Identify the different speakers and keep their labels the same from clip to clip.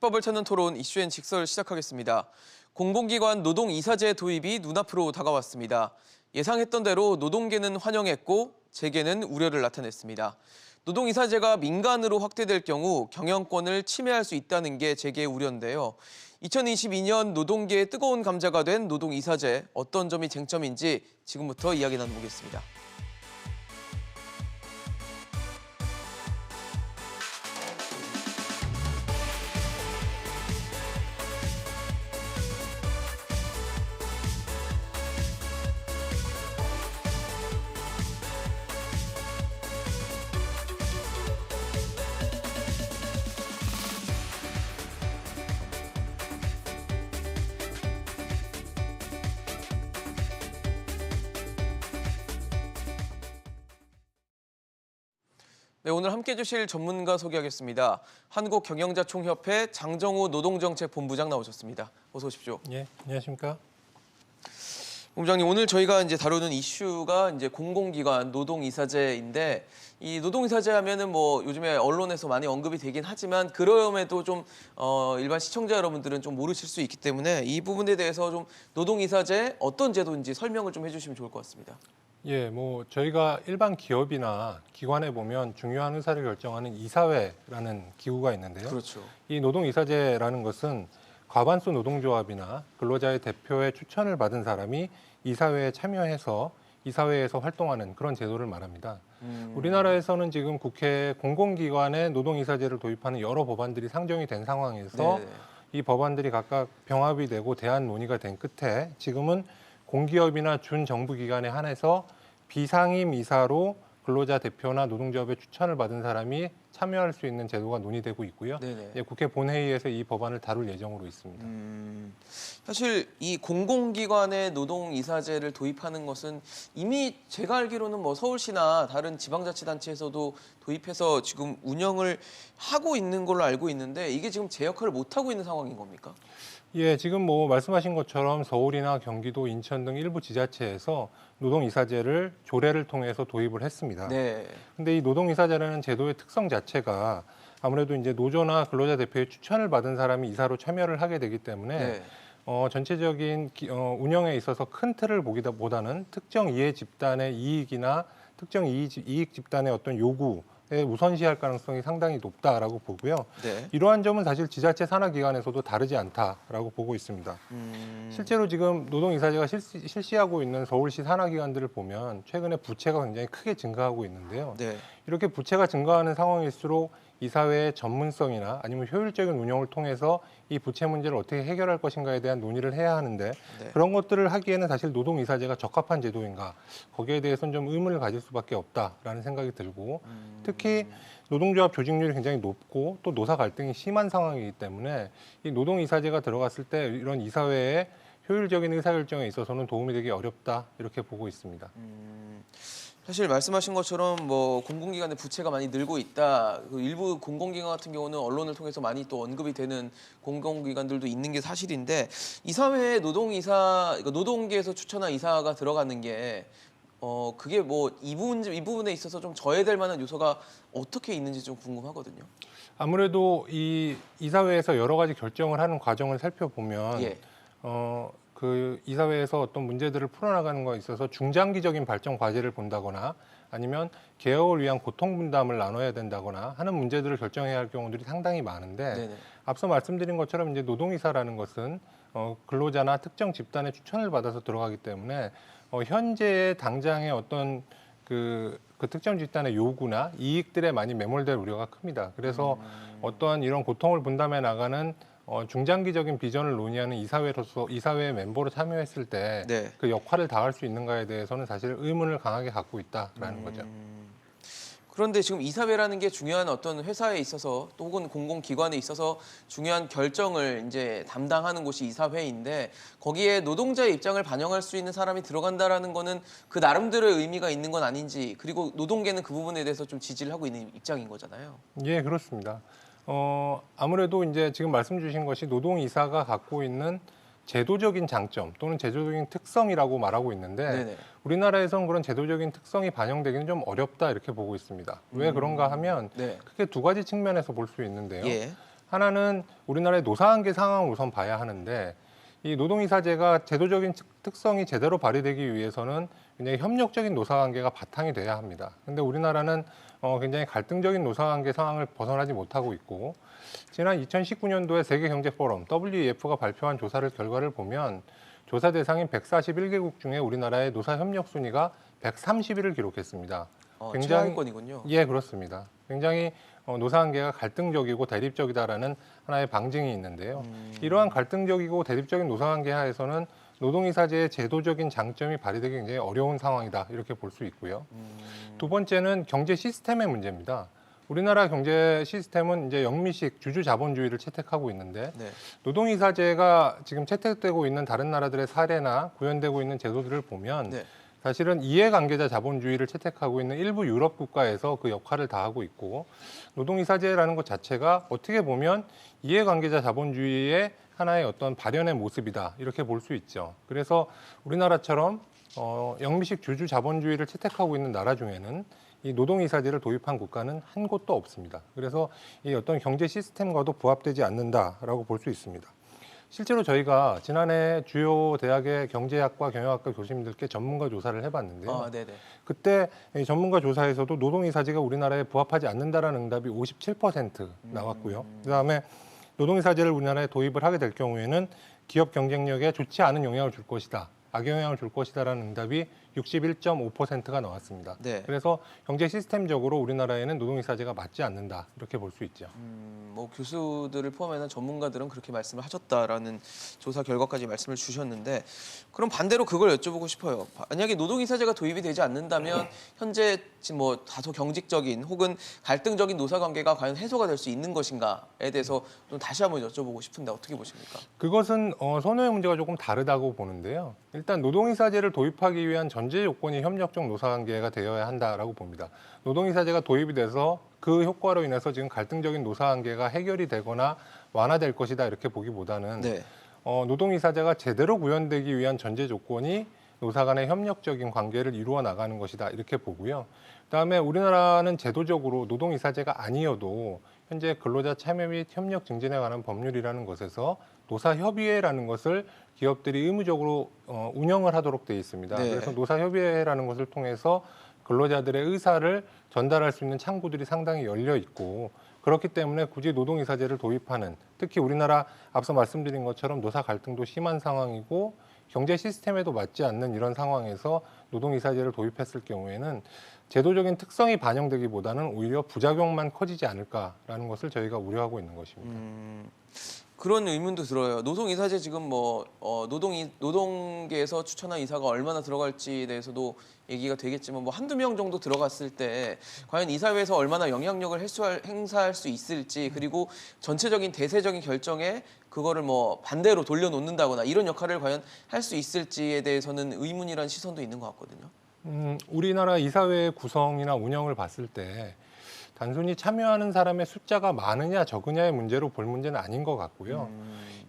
Speaker 1: 해법을 찾는 토론 이슈앤 직설 시작하겠습니다. 공공기관 노동이사제 도입이 눈앞으로 다가왔습니다. 예상했던 대로 노동계는 환영했고 재계는 우려를 나타냈습니다. 노동이사제가 민간으로 확대될 경우 경영권을 침해할 수 있다는 게 재계의 우려인데요. 2022년 노동계의 뜨거운 감자가 된 노동이사제, 어떤 점이 쟁점인지 지금부터 이야기 나눠보겠습니다. 네, 오늘 함께해 주실 전문가 소개하겠습니다. 한국경영자총협회 장정우 노동정책본부장 나오셨습니다. 어서 오십시오.
Speaker 2: 예, 안녕하십니까?
Speaker 1: 본부장님, 오늘 저희가 다루는 이슈가 공공기관 노동이사제인데, 이 노동이사제 하면은 뭐 요즘에 언론에서 많이 언급이 되긴 하지만 그럼에도 좀 일반 시청자 여러분들은 좀 모르실 수 있기 때문에 이 부분에 대해서 좀 노동이사제 어떤 제도인지 설명을 좀 해주시면 좋을 것 같습니다.
Speaker 2: 예, 뭐 저희가 일반 기업이나 기관에 보면 중요한 의사를 결정하는 이사회라는 기구가 있는데요.
Speaker 1: 그렇죠.
Speaker 2: 이 노동이사제라는 것은 과반수 노동조합이나 근로자의 대표의 추천을 받은 사람이 이사회에 참여해서 이사회에서 활동하는 그런 제도를 말합니다. 우리나라에서는 지금 국회 공공기관에 노동이사제를 도입하는 여러 법안들이 상정이 된 상황에서
Speaker 1: 네네.
Speaker 2: 이 법안들이 각각 병합이 되고 대안 논의가 된 끝에 지금은 공기업이나 준정부기관에 한해서 비상임 이사로 근로자 대표나 노동조합의 추천을 받은 사람이 참여할 수 있는 제도가 논의되고 있고요.
Speaker 1: 네네.
Speaker 2: 국회 본회의에서 이 법안을 다룰 예정으로 있습니다.
Speaker 1: 사실 이 공공기관의 노동이사제를 도입하는 것은 이미 제가 알기로는 뭐 서울시나 다른 지방자치단체에서도 도입해서 지금 운영을 하고 있는 걸로 알고 있는데 이게 지금 제 역할을 못하고 있는 상황인 겁니까?
Speaker 2: 예, 지금 뭐 말씀하신 것처럼 서울이나 경기도, 인천 등 일부 지자체에서 노동이사제를 조례를 통해서 도입을 했습니다.
Speaker 1: 네.
Speaker 2: 근데 이 노동이사제라는 제도의 특성 자체가 아무래도 이제 노조나 근로자 대표의 추천을 받은 사람이 이사로 참여를 하게 되기 때문에
Speaker 1: 네.
Speaker 2: 전체적인 운영에 있어서 큰 틀을 보기보다는 특정 이해 집단의 이익이나 특정 이익 집단의 어떤 요구에 우선시할 가능성이 상당히 높다라고 보고요.
Speaker 1: 네.
Speaker 2: 이러한 점은 사실 지자체 산하기관에서도 다르지 않다라고 보고 있습니다. 실제로 지금 노동이사제가 실시하고 있는 서울시 산하기관들을 보면 최근에 부채가 굉장히 크게 증가하고 있는데요.
Speaker 1: 네.
Speaker 2: 이렇게 부채가 증가하는 상황일수록 이사회의 전문성이나 아니면 효율적인 운영을 통해서 이 부채 문제를 어떻게 해결할 것인가에 대한 논의를 해야 하는데
Speaker 1: 네.
Speaker 2: 그런 것들을 하기에는 사실 노동이사제가 적합한 제도인가 거기에 대해서는 좀 의문을 가질 수밖에 없다라는 생각이 들고 특히 노동조합 조직률이 굉장히 높고 또 노사 갈등이 심한 상황이기 때문에 이 노동이사제가 들어갔을 때 이런 이사회의 효율적인 의사결정에 있어서는 도움이 되기 어렵다 이렇게 보고 있습니다.
Speaker 1: 사실 말씀하신 것처럼 뭐 공공기관의 부채가 많이 늘고 있다. 일부 공공기관 같은 경우는 언론을 통해서 많이 또 언급이 되는 공공기관들도 있는 게 사실인데 이사회에 노동계에서 추천한 이사가 들어가는 게 그게 뭐 이 부분에 있어서 좀 저해될 만한 요소가 어떻게 있는지 좀 궁금하거든요.
Speaker 2: 아무래도 이 이사회에서 여러 가지 결정을 하는 과정을 살펴보면
Speaker 1: 예.
Speaker 2: 그 이사회에서 어떤 문제들을 풀어나가는 거에 있어서 중장기적인 발전 과제를 본다거나 아니면 개혁을 위한 고통 분담을 나눠야 된다거나 하는 문제들을 결정해야 할 경우들이 상당히 많은데
Speaker 1: 네네.
Speaker 2: 앞서 말씀드린 것처럼 이제 노동이사라는 것은 근로자나 특정 집단의 추천을 받아서 들어가기 때문에 현재의 당장의 어떤 그 특정 집단의 요구나 이익들에 많이 매몰될 우려가 큽니다. 그래서 어떠한 이런 고통을 분담해 나가는 중장기적인 비전을 논의하는 이사회로서 이사회의 멤버로 참여했을 때
Speaker 1: 네.
Speaker 2: 그 역할을 다할 수 있는가에 대해서는 사실 의문을 강하게 갖고 있다라는 거죠.
Speaker 1: 그런데 지금 이사회라는 게 중요한 어떤 회사에 있어서 또 혹은 공공기관에 있어서 중요한 결정을 이제 담당하는 곳이 이사회인데 거기에 노동자의 입장을 반영할 수 있는 사람이 들어간다라는 거는 그 나름대로의 의미가 있는 건 아닌지 그리고 노동계는 그 부분에 대해서 좀 지지를 하고 있는 입장인 거잖아요.
Speaker 2: 예, 그렇습니다. 아무래도 이제 지금 말씀 주신 것이 노동이사가 갖고 있는 제도적인 장점 또는 제도적인 특성이라고 말하고 있는데
Speaker 1: 네네.
Speaker 2: 우리나라에선 그런 제도적인 특성이 반영되기는 좀 어렵다 이렇게 보고 있습니다. 왜 그런가 하면
Speaker 1: 네.
Speaker 2: 크게 두 가지 측면에서 볼 수 있는데요.
Speaker 1: 예.
Speaker 2: 하나는 우리나라의 노사관계 상황을 우선 봐야 하는데 이 노동이사제가 제도적인 특성이 제대로 발휘되기 위해서는 굉장히 협력적인 노사관계가 바탕이 돼야 합니다. 근데 우리나라는 굉장히 갈등적인 노사관계 상황을 벗어나지 못하고 있고 지난 2019년도에 세계경제포럼 WEF가 발표한 결과를 보면 조사 대상인 141개국 중에 우리나라의 노사 협력 순위가 130위를 기록했습니다.
Speaker 1: 최하위권이군요.
Speaker 2: 예, 그렇습니다. 굉장히 노사관계가 갈등적이고 대립적이다라는 하나의 방증이 있는데요. 이러한 갈등적이고 대립적인 노사관계 하에서는 노동이사제의 제도적인 장점이 발휘되기 굉장히 어려운 상황이다 이렇게 볼 수 있고요. 두 번째는 경제 시스템의 문제입니다. 우리나라 경제 시스템은 이제 영미식 주주 자본주의를 채택하고 있는데
Speaker 1: 네.
Speaker 2: 노동이사제가 지금 채택되고 있는 다른 나라들의 사례나 구현되고 있는 제도들을 보면
Speaker 1: 네.
Speaker 2: 사실은 이해관계자 자본주의를 채택하고 있는 일부 유럽 국가에서 그 역할을 다하고 있고 노동이사제라는 것 자체가 어떻게 보면 이해관계자 자본주의의 하나의 어떤 발현의 모습이다 이렇게 볼 수 있죠. 그래서 우리나라처럼 영미식 주주 자본주의를 채택하고 있는 나라 중에는 이 노동이사제를 도입한 국가는 한 곳도 없습니다. 그래서 이 어떤 경제 시스템과도 부합되지 않는다라고 볼 수 있습니다. 실제로 저희가 지난해 주요 대학의 경제학과 경영학과 교수님들께 전문가 조사를 해봤는데요.
Speaker 1: 네네.
Speaker 2: 그때 이 전문가 조사에서도 노동이사제가 우리나라에 부합하지 않는다라는 응답이 57% 나왔고요. 그다음에 노동이사제를 우리나라에 도입을 하게 될 경우에는 기업 경쟁력에 좋지 않은 영향을 줄 것이다. 악영향을 줄 것이다라는 응답이 61.5%가 나왔습니다.
Speaker 1: 네.
Speaker 2: 그래서 경제 시스템적으로 우리나라에는 노동이사제가 맞지 않는다 이렇게 볼 수 있죠.
Speaker 1: 뭐 교수들을 포함한 전문가들은 그렇게 말씀을 하셨다라는 조사 결과까지 말씀을 주셨는데 그럼 반대로 그걸 여쭤보고 싶어요. 만약에 노동이사제가 도입이 되지 않는다면 현재 지금 뭐 다소 경직적인 혹은 갈등적인 노사관계가 과연 해소가 될 수 있는 것인가에 대해서 좀 다시 한번 여쭤보고 싶은데 어떻게 보십니까?
Speaker 2: 그것은 선호의 문제가 조금 다르다고 보는데요. 일단 노동이사제를 도입하기 위한 전제 요건이 협력적 노사관계가 되어야 한다라고 봅니다. 노동이사제가 도입이 돼서 그 효과로 인해서 지금 갈등적인 노사관계가 해결이 되거나 완화될 것이다 이렇게 보기보다는
Speaker 1: 네.
Speaker 2: 노동이사제가 제대로 구현되기 위한 전제 조건이 노사 간의 협력적인 관계를 이루어 나가는 것이다 이렇게 보고요. 그다음에 우리나라는 제도적으로 노동이사제가 아니어도 현재 근로자 참여 및 협력 증진에 관한 법률이라는 것에서 노사협의회라는 것을 기업들이 의무적으로 운영을 하도록 되어 있습니다.
Speaker 1: 네.
Speaker 2: 그래서 노사협의회라는 것을 통해서 근로자들의 의사를 전달할 수 있는 창구들이 상당히 열려 있고 그렇기 때문에 굳이 노동이사제를 도입하는 특히 우리나라 앞서 말씀드린 것처럼 노사 갈등도 심한 상황이고 경제 시스템에도 맞지 않는 이런 상황에서 노동이사제를 도입했을 경우에는 제도적인 특성이 반영되기보다는 오히려 부작용만 커지지 않을까라는 것을 저희가 우려하고 있는 것입니다.
Speaker 1: 그런 의문도 들어요. 노동이사제 지금 뭐 노동계에서 추천한 이사가 얼마나 들어갈지에 대해서도 얘기가 되겠지만 뭐 한두 명 정도 들어갔을 때 과연 이사회에서 얼마나 영향력을 행사할 수 있을지 그리고 전체적인 대세적인 결정에 그거를 뭐 반대로 돌려놓는다거나 이런 역할을 과연 할 수 있을지에 대해서는 의문이라는 시선도 있는 것 같거든요.
Speaker 2: 우리나라 이사회의 구성이나 운영을 봤을 때 단순히 참여하는 사람의 숫자가 많으냐 적으냐의 문제로 볼 문제는 아닌 것 같고요.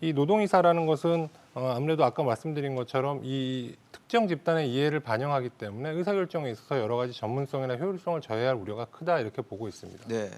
Speaker 2: 이 노동이사라는 것은 아무래도 아까 말씀드린 것처럼 이 특정 집단의 이해를 반영하기 때문에 의사결정에 있어서 여러 가지 전문성이나 효율성을 저해할 우려가 크다 이렇게 보고 있습니다.
Speaker 1: 네.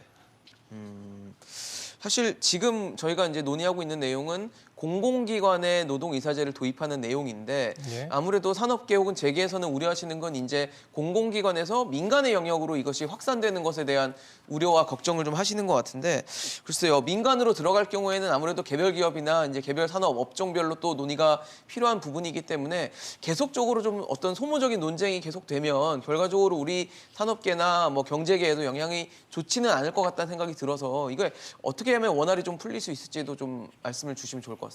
Speaker 1: 사실 지금 저희가 이제 논의하고 있는 내용은 공공기관의 노동이사제를 도입하는 내용인데
Speaker 2: 예.
Speaker 1: 아무래도 산업계 혹은 재계에서는 우려하시는 건 이제 공공기관에서 민간의 영역으로 이것이 확산되는 것에 대한 우려와 걱정을 좀 하시는 것 같은데 글쎄요 민간으로 들어갈 경우에는 아무래도 개별 기업이나 이제 개별 산업 업종별로 또 논의가 필요한 부분이기 때문에 계속적으로 좀 어떤 소모적인 논쟁이 계속되면 결과적으로 우리 산업계나 뭐 경제계에도 영향이 좋지는 않을 것 같다는 생각이 들어서 이걸 어떻게 하면 원활히 좀 풀릴 수 있을지도 좀 말씀을 주시면 좋을 것 같습니다.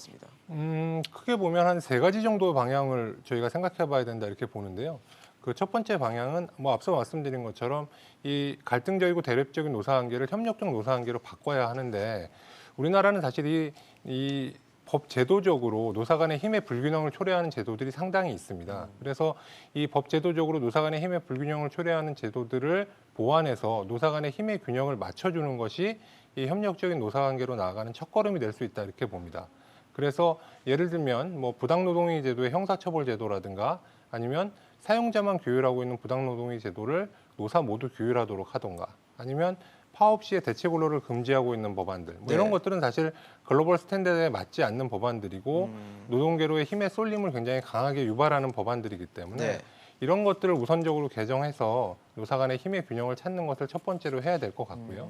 Speaker 2: 크게 보면 한 세 가지 정도의 방향을 저희가 생각해 봐야 된다 이렇게 보는데요. 그 첫 번째 방향은 뭐 앞서 말씀드린 것처럼 이 갈등적이고 대립적인 노사관계를 협력적 노사관계로 바꿔야 하는데 우리나라는 사실 이 법 제도적으로 노사 간의 힘의 불균형을 초래하는 제도들이 상당히 있습니다. 그래서 이 법 제도적으로 노사 간의 힘의 불균형을 초래하는 제도들을 보완해서 노사 간의 힘의 균형을 맞춰주는 것이 이 협력적인 노사관계로 나아가는 첫걸음이 될 수 있다 이렇게 봅니다. 그래서 예를 들면 뭐 부당노동의 제도의 형사처벌 제도라든가 아니면 사용자만 규율하고 있는 부당노동의 제도를 노사 모두 규율하도록 하던가 아니면 파업 시에 대체 근로를 금지하고 있는 법안들 뭐 이런
Speaker 1: 네.
Speaker 2: 것들은 사실 글로벌 스탠다드에 맞지 않는 법안들이고 노동계로의 힘의 쏠림을 굉장히 강하게 유발하는 법안들이기 때문에
Speaker 1: 네.
Speaker 2: 이런 것들을 우선적으로 개정해서 노사 간의 힘의 균형을 찾는 것을 첫 번째로 해야 될 것 같고요.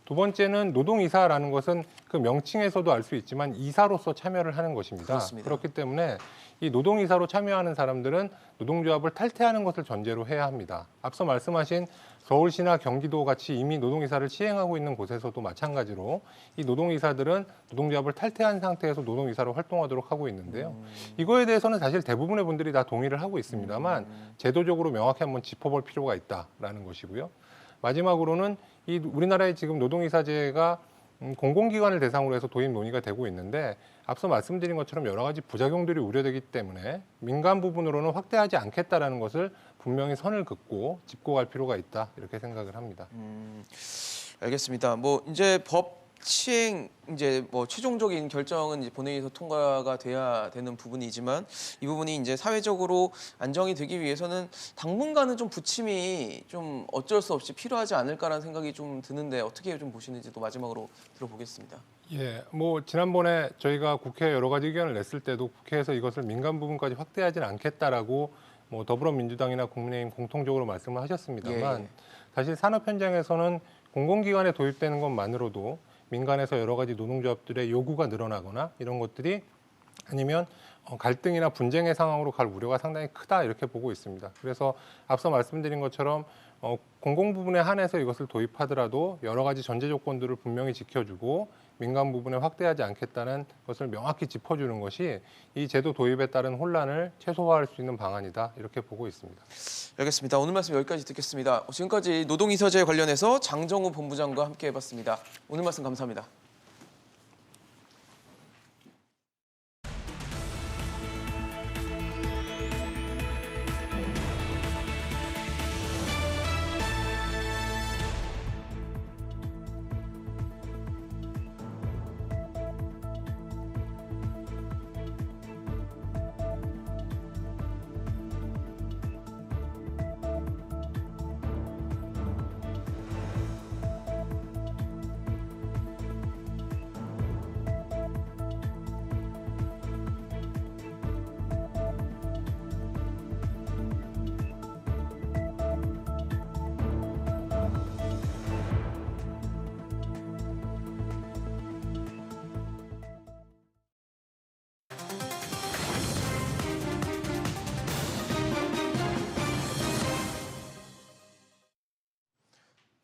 Speaker 2: 두 번째는 노동이사라는 것은 그 명칭에서도 알 수 있지만 이사로서 참여를 하는 것입니다.
Speaker 1: 그렇습니다.
Speaker 2: 그렇기 때문에 이 노동이사로 참여하는 사람들은 노동조합을 탈퇴하는 것을 전제로 해야 합니다. 앞서 말씀하신 서울시나 경기도 같이 이미 노동이사를 시행하고 있는 곳에서도 마찬가지로 이 노동이사들은 노동조합을 탈퇴한 상태에서 노동이사로 활동하도록 하고 있는데요. 이거에 대해서는 사실 대부분의 분들이 다 동의를 하고 있습니다만 제도적으로 명확히 한번 짚어볼 필요가 있다라는 것이고요. 마지막으로는 이 우리나라의 지금 노동이사제가 공공기관을 대상으로 해서 도입 논의가 되고 있는데 앞서 말씀드린 것처럼 여러 가지 부작용들이 우려되기 때문에 민간 부분으로는 확대하지 않겠다라는 것을 분명히 선을 긋고 짚고 갈 필요가 있다 이렇게 생각을 합니다.
Speaker 1: 알겠습니다. 뭐 이제 법 시행 이제 뭐 최종적인 결정은 이제 본회의에서 통과가 돼야 되는 부분이지만 이 부분이 이제 사회적으로 안정이 되기 위해서는 당분간은 좀 부침이 좀 어쩔 수 없이 필요하지 않을까라는 생각이 좀 드는데 어떻게 좀 보시는지 또 마지막으로 들어보겠습니다.
Speaker 2: 예, 뭐 지난번에 저희가 국회에 여러 가지 의견을 냈을 때도 국회에서 이것을 민간 부분까지 확대하지는 않겠다라고 뭐 더불어민주당이나 국민의힘 공통적으로 말씀을 하셨습니다만
Speaker 1: 예.
Speaker 2: 사실 산업 현장에서는 공공기관에 도입되는 것만으로도 민간에서 여러 가지 노동조합들의 요구가 늘어나거나 이런 것들이 아니면 갈등이나 분쟁의 상황으로 갈 우려가 상당히 크다 이렇게 보고 있습니다. 그래서 앞서 말씀드린 것처럼 공공 부분에 한해서 이것을 도입하더라도 여러 가지 전제 조건들을 분명히 지켜주고 민간 부분에 확대하지 않겠다는 것을 명확히 짚어주는 것이 이 제도 도입에 따른 혼란을 최소화할 수 있는 방안이다 이렇게 보고 있습니다.
Speaker 1: 알겠습니다. 오늘 말씀 여기까지 듣겠습니다. 지금까지 노동이사제 관련해서 장정우 본부장과 함께 해봤습니다. 오늘 말씀 감사합니다.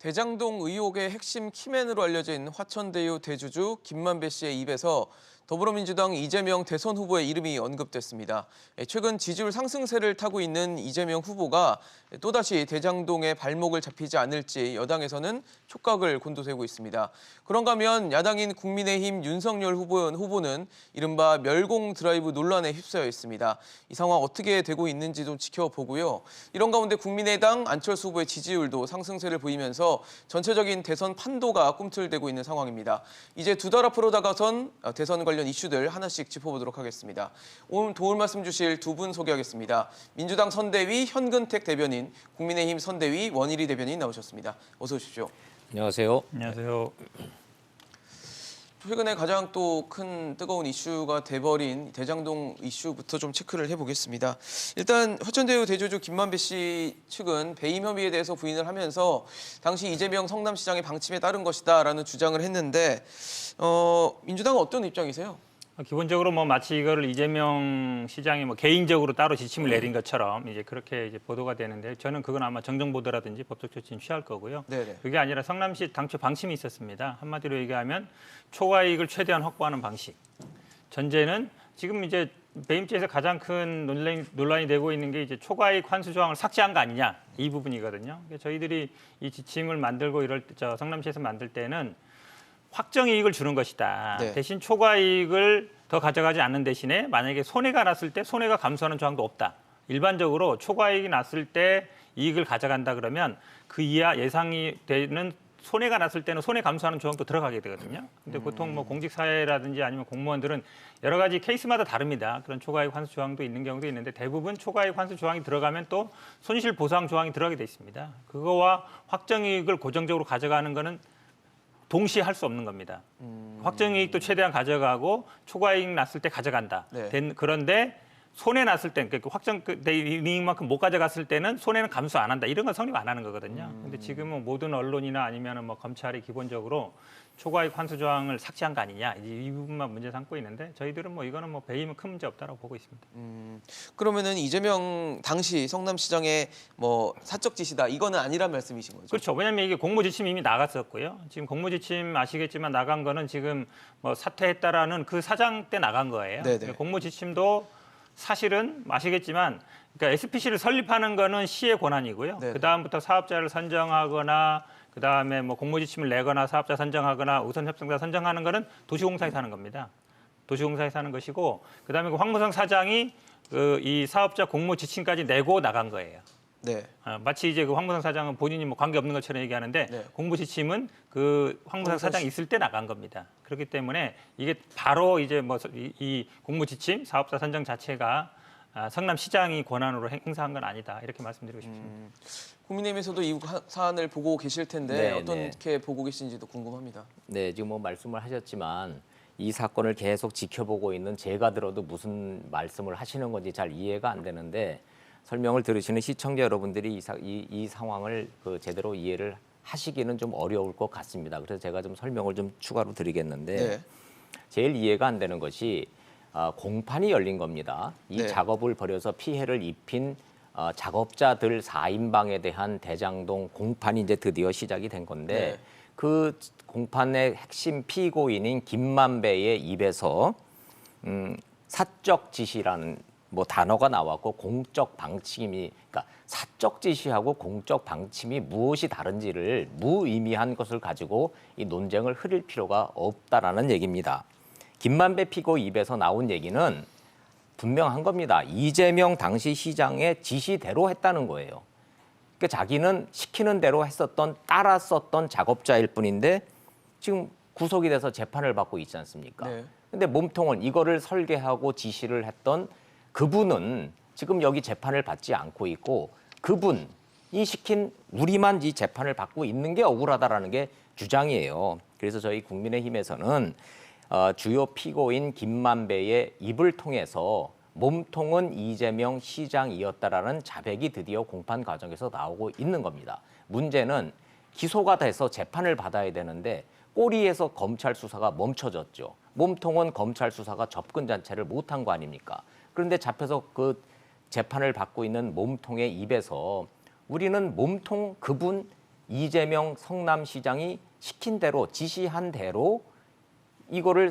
Speaker 1: 대장동 의혹의 핵심 키맨으로 알려진 화천대유 대주주 김만배 씨의 입에서 더불어민주당 이재명 대선 후보의 이름이 언급됐습니다. 최근 지지율 상승세를 타고 있는 이재명 후보가 또다시 대장동에 발목을 잡히지 않을지 여당에서는 촉각을 곤두세우고 있습니다. 그런가 하면 야당인 국민의힘 윤석열 후보는 이른바 멸공 드라이브 논란에 휩싸여 있습니다. 이 상황 어떻게 되고 있는지 좀 지켜보고요. 이런 가운데 국민의당 안철수 후보의 지지율도 상승세를 보이면서 전체적인 대선 판도가 꿈틀대고 있는 상황입니다. 이제 두 달 앞으로 다가선 대선 관련 이슈들 하나씩 짚어보도록 하겠습니다. 오늘 도울 말씀 주실 두 분 소개하겠습니다. 민주당 선대위 현근택 대변인, 국민의힘 선대위 원일이 대변인 나오셨습니다. 어서 오십시오.
Speaker 3: 안녕하세요.
Speaker 4: 안녕하세요.
Speaker 1: 최근에 가장 또 큰 뜨거운 이슈가 돼버린 대장동 이슈부터 좀 체크를 해보겠습니다. 일단 화천대유 대주주 김만배 씨 측은 배임 혐의에 대해서 부인을 하면서 당시 이재명 성남시장의 방침에 따른 것이다라는 주장을 했는데 민주당은 어떤 입장이세요?
Speaker 4: 기본적으로 뭐 마치 이거를 이재명 시장이 뭐 개인적으로 따로 지침을 내린 것처럼 이제 그렇게 이제 보도가 되는데 저는 그건 아마 정정 보도라든지 법적 조치는 취할 거고요.
Speaker 1: 네네.
Speaker 4: 그게 아니라 성남시 당초 방침이 있었습니다. 한마디로 얘기하면 초과 이익을 최대한 확보하는 방식. 전제는 지금 이제 배임죄에서 가장 큰 논란이 되고 있는 게 이제 초과이익 환수 조항을 삭제한 거 아니냐 이 부분이거든요. 그러니까 저희들이 이 지침을 만들고 이럴 때, 성남시에서 만들 때는 확정 이익을 주는 것이다.
Speaker 1: 네.
Speaker 4: 대신 초과 이익을 더 가져가지 않는 대신에 만약에 손해가 났을 때 손해가 감소하는 조항도 없다. 일반적으로 초과 이익이 났을 때 이익을 가져간다 그러면 그 이하 예상이 되는 손해가 났을 때는 손해 감수하는 조항도 들어가게 되거든요. 근데 보통 뭐 공직사회라든지 아니면 공무원들은 여러 가지 케이스마다 다릅니다. 그런 초과이익 환수 조항도 있는 경우도 있는데 대부분 초과이익 환수 조항이 들어가면 또 손실 보상 조항이 들어가게 돼 있습니다. 그거와 확정이익을 고정적으로 가져가는 거는 동시에 할 수 없는 겁니다. 확정이익도 최대한 가져가고 초과이익 났을 때 가져간다.
Speaker 1: 네.
Speaker 4: 그런데 손해 났을 때, 그러니까 확정 내 이익만큼 못 가져갔을 때는 손해는 감수 안 한다. 이런 건 성립 안 하는 거거든요. 근데 지금은 모든 언론이나 아니면은 뭐 검찰이 기본적으로 초과이익 환수 조항을 삭제한 거 아니냐. 이 부분만 문제 삼고 있는데 저희들은 뭐 이거는 뭐 배임은 큰 문제 없다라고 보고 있습니다.
Speaker 1: 그러면은 이재명 당시 성남시장의 뭐 사적 지시다 이거는 아니란 말씀이신 거죠?
Speaker 4: 그렇죠. 왜냐하면 이게 공모지침 이미 나갔었고요. 지금 공모지침 아시겠지만 나간 거는 지금 뭐 사퇴했다라는 그 사장 때 나간 거예요.
Speaker 1: 네네.
Speaker 4: 그러니까 공모지침도 사실은 아시겠지만 그러니까 SPC를 설립하는 거는 시의 권한이고요.
Speaker 1: 네네.
Speaker 4: 그 다음부터 사업자를 선정하거나 그 다음에 뭐 공모지침을 내거나 사업자 선정하거나 우선 협상자 선정하는 거는 도시공사에서 하는 겁니다. 도시공사에서 하는 것이고 그 다음에 그 황무성 사장이 이 사업자 공모지침까지 내고 나간 거예요.
Speaker 1: 네.
Speaker 4: 마치 이제 그 황무성 사장은 본인이 뭐 관계 없는 것처럼 얘기하는데
Speaker 1: 네.
Speaker 4: 공모지침은 그 황무성 사장이 있을 때 나간 겁니다. 그렇기 때문에 이게 바로 이제 뭐 이 공모지침 사업자 선정 자체가 성남시장이 권한으로 행사한 건 아니다 이렇게 말씀드리고 싶습니다.
Speaker 1: 국민의힘에서도 이 사안을 보고 계실 텐데
Speaker 3: 네,
Speaker 1: 어떻게 보고 계신지도 궁금합니다.
Speaker 3: 네, 지금 뭐 말씀을 하셨지만 이 사건을 계속 지켜보고 있는 제가 들어도 무슨 말씀을 하시는 건지 잘 이해가 안 되는데 설명을 들으시는 시청자 여러분들이 이 상황을 제대로 이해를 하시기는 좀 어려울 것 같습니다. 그래서 제가 좀 설명을 좀 추가로 드리겠는데
Speaker 1: 네.
Speaker 3: 제일 이해가 안 되는 것이 공판이 열린 겁니다. 이
Speaker 1: 네.
Speaker 3: 작업을 벌여서 피해를 입힌 작업자들 4인방에 대한 대장동 공판이 이제 드디어 시작이 된 건데
Speaker 1: 네.
Speaker 3: 그 공판의 핵심 피고인인 김만배의 입에서 사적 지시라는 뭐 단어가 나왔고 공적 방침이 그러니까 사적 지시하고 공적 방침이 무엇이 다른지를 무의미한 것을 가지고 이 논쟁을 흐릴 필요가 없다라는 얘기입니다. 김만배 피고 입에서 나온 얘기는 분명한 겁니다. 이재명 당시 시장의 지시대로 했다는 거예요. 그러니까 자기는 시키는 대로 따랐었던 작업자일 뿐인데 지금 구속이 돼서 재판을 받고 있지 않습니까?
Speaker 1: 네.
Speaker 3: 근데 몸통은 이거를 설계하고 지시를 했던 그분은 지금 여기 재판을 받지 않고 있고 그분이 시킨 우리만 이 재판을 받고 있는 게 억울하다라는 게 주장이에요. 그래서 저희 국민의힘에서는 주요 피고인 김만배의 입을 통해서 몸통은 이재명 시장이었다라는 자백이 드디어 공판 과정에서 나오고 있는 겁니다. 문제는 기소가 돼서 재판을 받아야 되는데 꼬리에서 검찰 수사가 멈춰졌죠. 몸통은 검찰 수사가 접근 자체를 못한 거 아닙니까? 그런데 잡혀서 그 재판을 받고 있는 몸통의 입에서 우리는 몸통 그분 이재명 성남시장이 시킨 대로 지시한 대로 이거를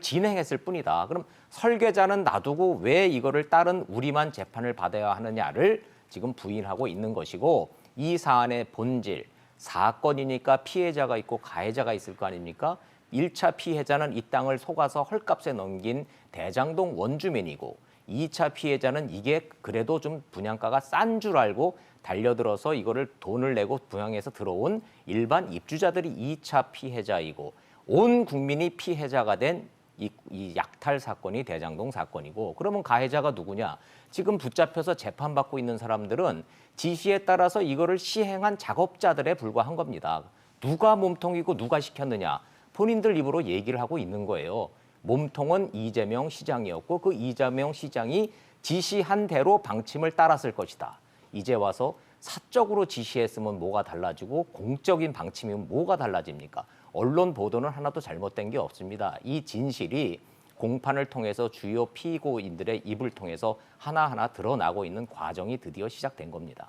Speaker 3: 진행했을 뿐이다. 그럼 설계자는 놔두고 왜 이거를 따른 우리만 재판을 받아야 하느냐를 지금 부인하고 있는 것이고 이 사안의 본질, 사건이니까 피해자가 있고 가해자가 있을 거 아닙니까? 1차 피해자는 이 땅을 속아서 헐값에 넘긴 대장동 원주민이고 2차 피해자는 이게 그래도 좀 분양가가 싼 줄 알고 달려들어서 이거를 돈을 내고 분양해서 들어온 일반 입주자들이 2차 피해자이고 온 국민이 피해자가 된 이 약탈 사건이 대장동 사건이고 그러면 가해자가 누구냐? 지금 붙잡혀서 재판받고 있는 사람들은 지시에 따라서 이거를 시행한 작업자들에 불과한 겁니다. 누가 몸통이고 누가 시켰느냐? 본인들 입으로 얘기를 하고 있는 거예요. 몸통은 이재명 시장이었고 그 이재명 시장이 지시한 대로 방침을 따랐을 것이다. 이제 와서 사적으로 지시했으면 뭐가 달라지고 공적인 방침이면 뭐가 달라집니까? 언론 보도는 하나도 잘못된 게 없습니다. 이 진실이 공판을 통해서 주요 피고인들의 입을 통해서 하나하나 드러나고 있는 과정이 드디어 시작된 겁니다.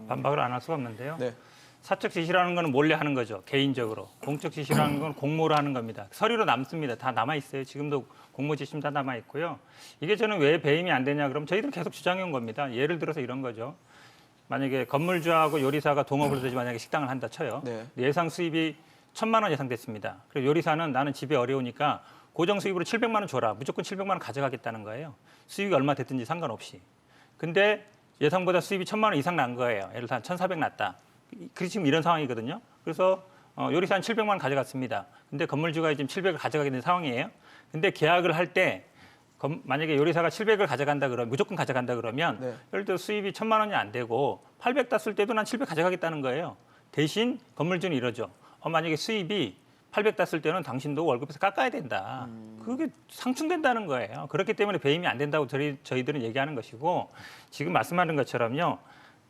Speaker 4: 반박을 안 할 수가 없는데요.
Speaker 1: 네.
Speaker 4: 사적 지시라는 거는 몰래 하는 거죠. 개인적으로. 공적 지시라는 건 공모로 하는 겁니다. 서류로 남습니다. 다 남아 있어요. 지금도 공모 지침 다 남아 있고요. 이게 저는 왜 배임이 안 되냐 그럼 저희들은 계속 주장해 온 겁니다. 예를 들어서 이런 거죠. 만약에 건물주하고 요리사가 동업을 해서 만약에 식당을 한다 쳐요.
Speaker 1: 네.
Speaker 4: 예상 수입이 1,000만 원 예상됐습니다. 그리고 요리사는 나는 집에 어려우니까 고정 수입으로 700만 원 줘라. 무조건 700만 원 가져가겠다는 거예요. 수익이 얼마 됐든지 상관없이. 근데 예상보다 수입이 1,000만 원 이상 난 거예요. 예를 들어 1,400 났다. 지금 이런 상황이거든요. 그래서 요리사 한 700만 원 가져갔습니다. 근데 건물주가 지금 700을 가져가게 된 상황이에요. 근데 계약을 할 때 만약에 요리사가 700을 가져간다 그러면 무조건 가져간다 그러면
Speaker 1: 네.
Speaker 4: 예를 들어 수입이 1,000만 원이 안 되고 800 땄을 때도 난 700 가져가겠다는 거예요. 대신 건물주는 이러죠. 만약에 수입이 800 땄을 때는 당신도 월급에서 깎아야 된다. 그게 상충된다는 거예요. 그렇기 때문에 배임이 안 된다고 저희들은 얘기하는 것이고 지금 말씀하는 것처럼요.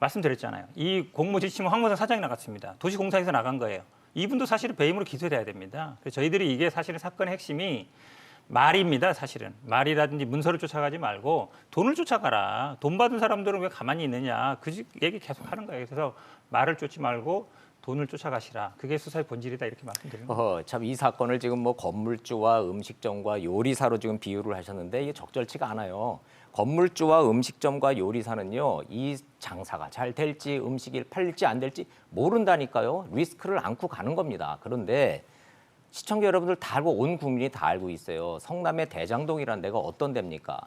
Speaker 4: 말씀드렸잖아요. 이 공무지침은 황무사 사장이 나갔습니다. 도시공사에서 나간 거예요. 이분도 사실은 배임으로 기소돼야 됩니다. 그래서 저희들이 이게 사실은 사건의 핵심이 말입니다. 사실은 말이라든지 문서를 쫓아가지 말고 돈을 쫓아가라. 돈 받은 사람들은 왜 가만히 있느냐. 그 얘기 계속 하는 거예요. 그래서 말을 쫓지 말고 돈을 쫓아가시라. 그게 수사의 본질이다 이렇게 말씀드립니다.
Speaker 3: 참 이 사건을 지금 뭐 건물주와 음식점과 요리사로 지금 비유를 하셨는데 이게 적절치가 않아요. 건물주와 음식점과 요리사는요, 이 장사가 잘 될지 음식이 팔릴지 안 될지 모른다니까요. 리스크를 안고 가는 겁니다. 그런데 시청자 여러분들 다 알고 온 국민이 다 알고 있어요. 성남의 대장동이라는 데가 어떤 데입니까?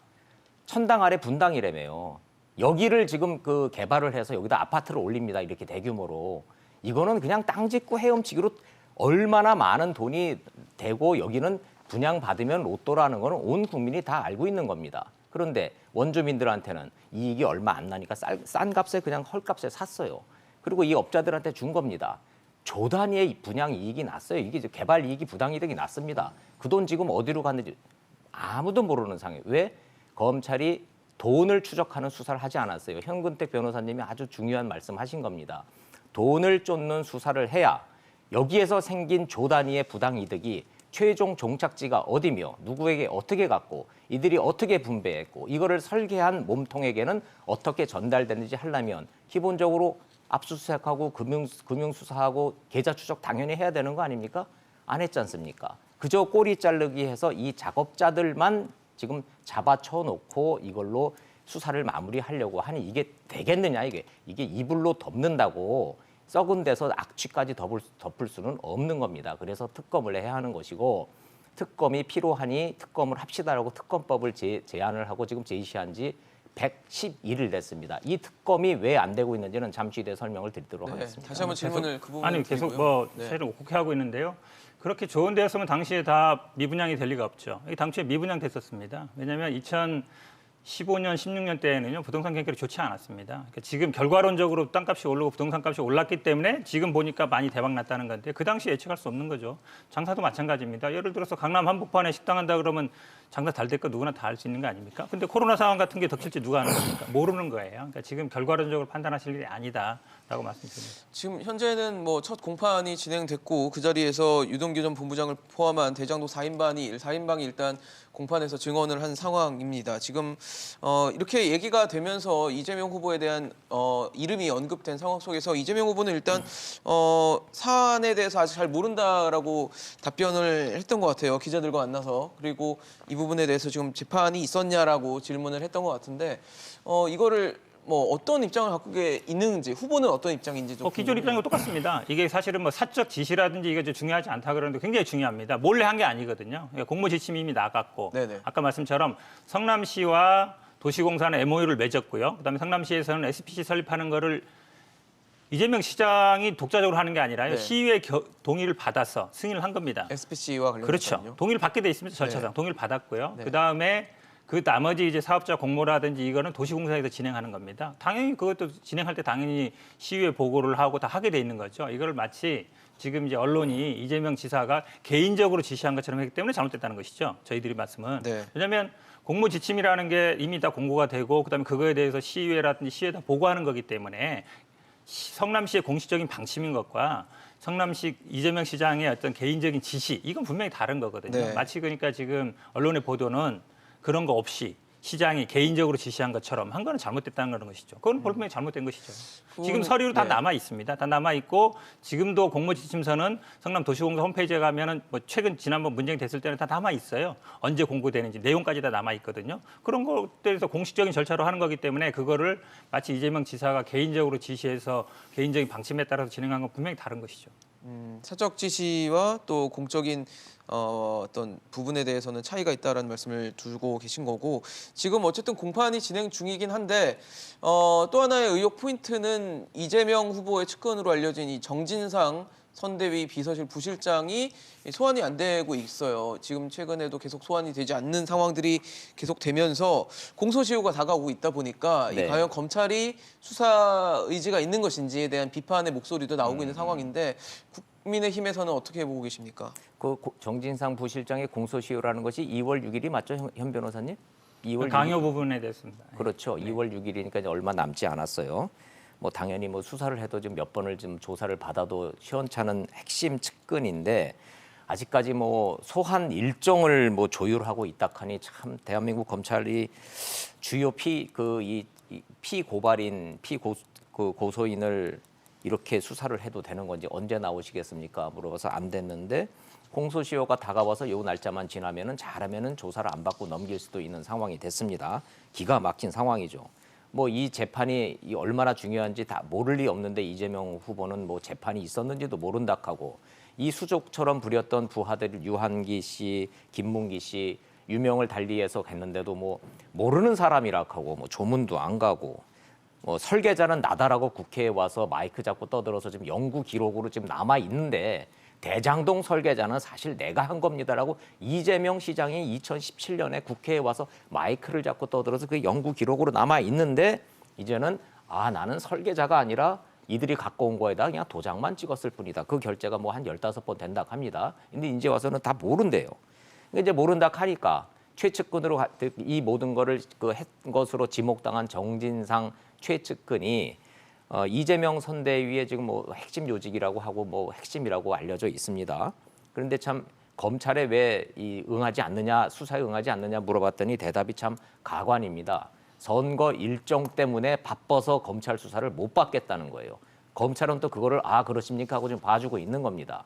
Speaker 3: 천당 아래 분당이라며요. 여기를 지금 그 개발을 해서 여기다 아파트를 올립니다. 이렇게 대규모로. 이거는 그냥 땅 짓고 헤엄치기로 얼마나 많은 돈이 되고 여기는 분양받으면 로또라는 거는 온 국민이 다 알고 있는 겁니다. 그런데 원주민들한테는 이익이 얼마 안 나니까 싼 값에 그냥 헐값에 샀어요. 그리고 이 업자들한테 준 겁니다. 조 단위의 분양 이익이 났어요. 이게 개발 이익이 부당이득이 났습니다. 그 돈 지금 어디로 갔는지 아무도 모르는 상황이에요. 왜? 검찰이 돈을 추적하는 수사를 하지 않았어요. 현근택 변호사님이 아주 중요한 말씀하신 겁니다. 돈을 쫓는 수사를 해야 여기에서 생긴 조 단위의 부당이득이 최종 종착지가 어디며 누구에게 어떻게 갔고 이들이 어떻게 분배했고 이거를 설계한 몸통에게는 어떻게 전달되는지 하려면 기본적으로 압수수색하고 금융수사하고 계좌 추적 당연히 해야 되는 거 아닙니까? 안 했지 않습니까? 그저 꼬리 자르기 해서 이 작업자들만 지금 잡아쳐놓고 이걸로 수사를 마무리하려고 하니 이게 되겠느냐 이게 이불로 덮는다고 썩은 데서 악취까지 덮을 수는 없는 겁니다. 그래서 특검을 해야 하는 것이고 특검이 필요하니 특검을 합시다라고 특검법을 제안을 하고 지금 제시한 지 111일 됐습니다. 이 특검이 왜 안 되고 있는지는 잠시 뒤에 설명을 드리도록
Speaker 1: 네,
Speaker 3: 하겠습니다.
Speaker 1: 다시 한번 질문을 그 부분
Speaker 4: 아니 계속 뭐 사실은 옥혹해하고 있는데요. 그렇게 좋은 데였으면 당시에 다 미분양이 될 리가 없죠. 이 당시에 미분양 됐었습니다. 왜냐하면 2015년, 16년 때에는요 부동산 경기가 좋지 않았습니다. 그러니까 지금 결과론적으로 땅값이 오르고 부동산 값이 올랐기 때문에 지금 보니까 많이 대박 났다는 건데 그 당시 예측할 수 없는 거죠. 장사도 마찬가지입니다. 예를 들어서 강남 한복판에 식당 한다 그러면 장사 잘 될 거 누구나 다 알 수 있는 거 아닙니까? 근데 코로나 상황 같은 게 덮칠지 누가 아는 겁니까? 모르는 거예요. 그러니까 지금 결과론적으로 판단하실 일이 아니다라고 말씀드립니다.
Speaker 1: 지금 현재는 뭐 첫 공판이 진행됐고 그 자리에서 유동규 전 본부장을 포함한 대장동 4인방이 일단 공판에서 증언을 한 상황입니다. 지금 이렇게 얘기가 되면서 이재명 후보에 대한 이름이 언급된 상황 속에서 이재명 후보는 일단 사안에 대해서 아직 잘 모른다라고 답변을 했던 것 같아요. 기자들과 만나서. 그리고 이 부분에 대해서 지금 재판이 있었냐라고 질문을 했던 것 같은데 이거를 뭐 어떤 입장을 갖고 있는지 후보는 어떤 입장인지 좀
Speaker 4: 기존 입장과 똑같습니다. 이게 사실은 뭐 사적 지시라든지 이게 중요하지 않다 그러는데 굉장히 중요합니다. 몰래 한 게 아니거든요. 그러니까 공모 지침이 이미 나갔고
Speaker 1: 네네.
Speaker 4: 아까 말씀처럼 성남시와 도시공사는 MOU를 맺었고요. 그다음에 성남시에서는 SPC 설립하는 거를 이재명 시장이 독자적으로 하는 게 아니라요.
Speaker 1: 네.
Speaker 4: 시의회 동의를 받아서 승인을 한 겁니다.
Speaker 1: SPC와 관련된
Speaker 4: 그렇죠. 동의를 받게 돼 있습니다. 절차상
Speaker 1: 네.
Speaker 4: 동의를 받았고요.
Speaker 1: 네.
Speaker 4: 그다음에 그 나머지 이제 사업자 공모라든지 이거는 도시공사에서 진행하는 겁니다. 당연히 그것도 진행할 때 당연히 시의회 보고를 하고 다 하게 돼 있는 거죠. 이거를 마치 지금 이제 언론이 이재명 지사가 개인적으로 지시한 것처럼 했기 때문에 잘못됐다는 것이죠. 저희들이 말씀은.
Speaker 1: 네.
Speaker 4: 왜냐하면 공모 지침이라는 게 이미 다 공고가 되고 그다음에 그거에 대해서 시의회라든지 시에다 보고하는 거기 때문에 성남시의 공식적인 방침인 것과 성남시 이재명 시장의 어떤 개인적인 지시 이건 분명히 다른 거거든요.
Speaker 1: 네.
Speaker 4: 마치 그러니까 지금 언론의 보도는 그런 거 없이 시장이 개인적으로 지시한 것처럼 한 거는 잘못됐다는 그런 것이죠. 그건 분명히 잘못된 것이죠. 지금 서류로 다
Speaker 1: 네.
Speaker 4: 남아 있습니다. 다 남아 있고 지금도 공모지침서는 성남도시공사 홈페이지에 가면은 뭐 최근 지난번 문제가 됐을 때는 다 남아 있어요. 언제 공고되는지 내용까지 다 남아 있거든요. 그런 것들에서 공식적인 절차로 하는 거기 때문에 그거를 마치 이재명 지사가 개인적으로 지시해서 개인적인 방침에 따라서 진행한 건 분명히 다른 것이죠.
Speaker 1: 사적 지시와 또 공적인 어떤 부분에 대해서는 차이가 있다라는 말씀을 두고 계신 거고 지금 어쨌든 공판이 진행 중이긴 한데 또 하나의 의혹 포인트는 이재명 후보의 측근으로 알려진 이 정진상 선대위 비서실 부실장이 소환이 안 되고 있어요. 지금 최근에도 계속 소환이 되지 않는 상황들이 계속되면서 공소시효가 다가오고 있다 보니까
Speaker 3: 네.
Speaker 1: 이 과연 검찰이 수사 의지가 있는 것인지에 대한 비판의 목소리도 나오고 있는 상황인데 국민의힘에서는 어떻게 보고 계십니까?
Speaker 3: 정진상 부실장의 공소시효라는 것이 2월 6일이 맞죠, 현 변호사님? 2월
Speaker 4: 강요
Speaker 3: 6일?
Speaker 4: 부분에 대해서입니다.
Speaker 3: 그렇죠. 2월 6일이니까 이제 얼마 남지 않았어요. 뭐 당연히 뭐 수사를 해도 좀 몇 번을 좀 조사를 받아도 시원찮은 핵심 측근인데 아직까지 뭐 소환 일정을 뭐 조율하고 있다 하니 참 대한민국 검찰이 주요 피고발인 고소인을 이렇게 수사를 해도 되는 건지 언제 나오시겠습니까? 물어봐서 안 됐는데 공소시효가 다가와서 요 날짜만 지나면은 잘하면은 조사를 안 받고 넘길 수도 있는 상황이 됐습니다. 기가 막힌 상황이죠. 뭐 이 재판이 얼마나 중요한지 다 모를 리 없는데 이재명 후보는 뭐 재판이 있었는지도 모른다 하고 이 수족처럼 부렸던 부하들 유한기 씨, 김문기 씨 유명을 달리해서 했는데도 뭐 모르는 사람이라 하고 뭐 조문도 안 가고 뭐 설계자는 나다라고 국회에 와서 마이크 잡고 떠들어서 지금 연구 기록으로 지금 남아 있는데 대장동 설계자는 사실 내가 한 겁니다라고 이재명 시장이 2017년에 국회에 와서 마이크를 잡고 떠들어서 그 연구 기록으로 남아 있는데 이제는 나는 설계자가 아니라 이들이 갖고 온 거에다 그냥 도장만 찍었을 뿐이다. 그 결제가 뭐 한 15번 된다 합니다. 근데 이제 와서는 다 모른대요. 이제 모른다 하니까 최측근으로 이 모든 거를 한 것으로 지목당한 정진상 최측근이 이재명 선대위의 지금 뭐 핵심 요직이라고 하고 뭐 핵심이라고 알려져 있습니다. 그런데 참 검찰에 왜 응하지 않느냐, 수사에 응하지 않느냐 물어봤더니 대답이 참 가관입니다. 선거 일정 때문에 바빠서 검찰 수사를 못 받겠다는 거예요. 검찰은 또 그거를 그러십니까 하고 좀 봐주고 있는 겁니다.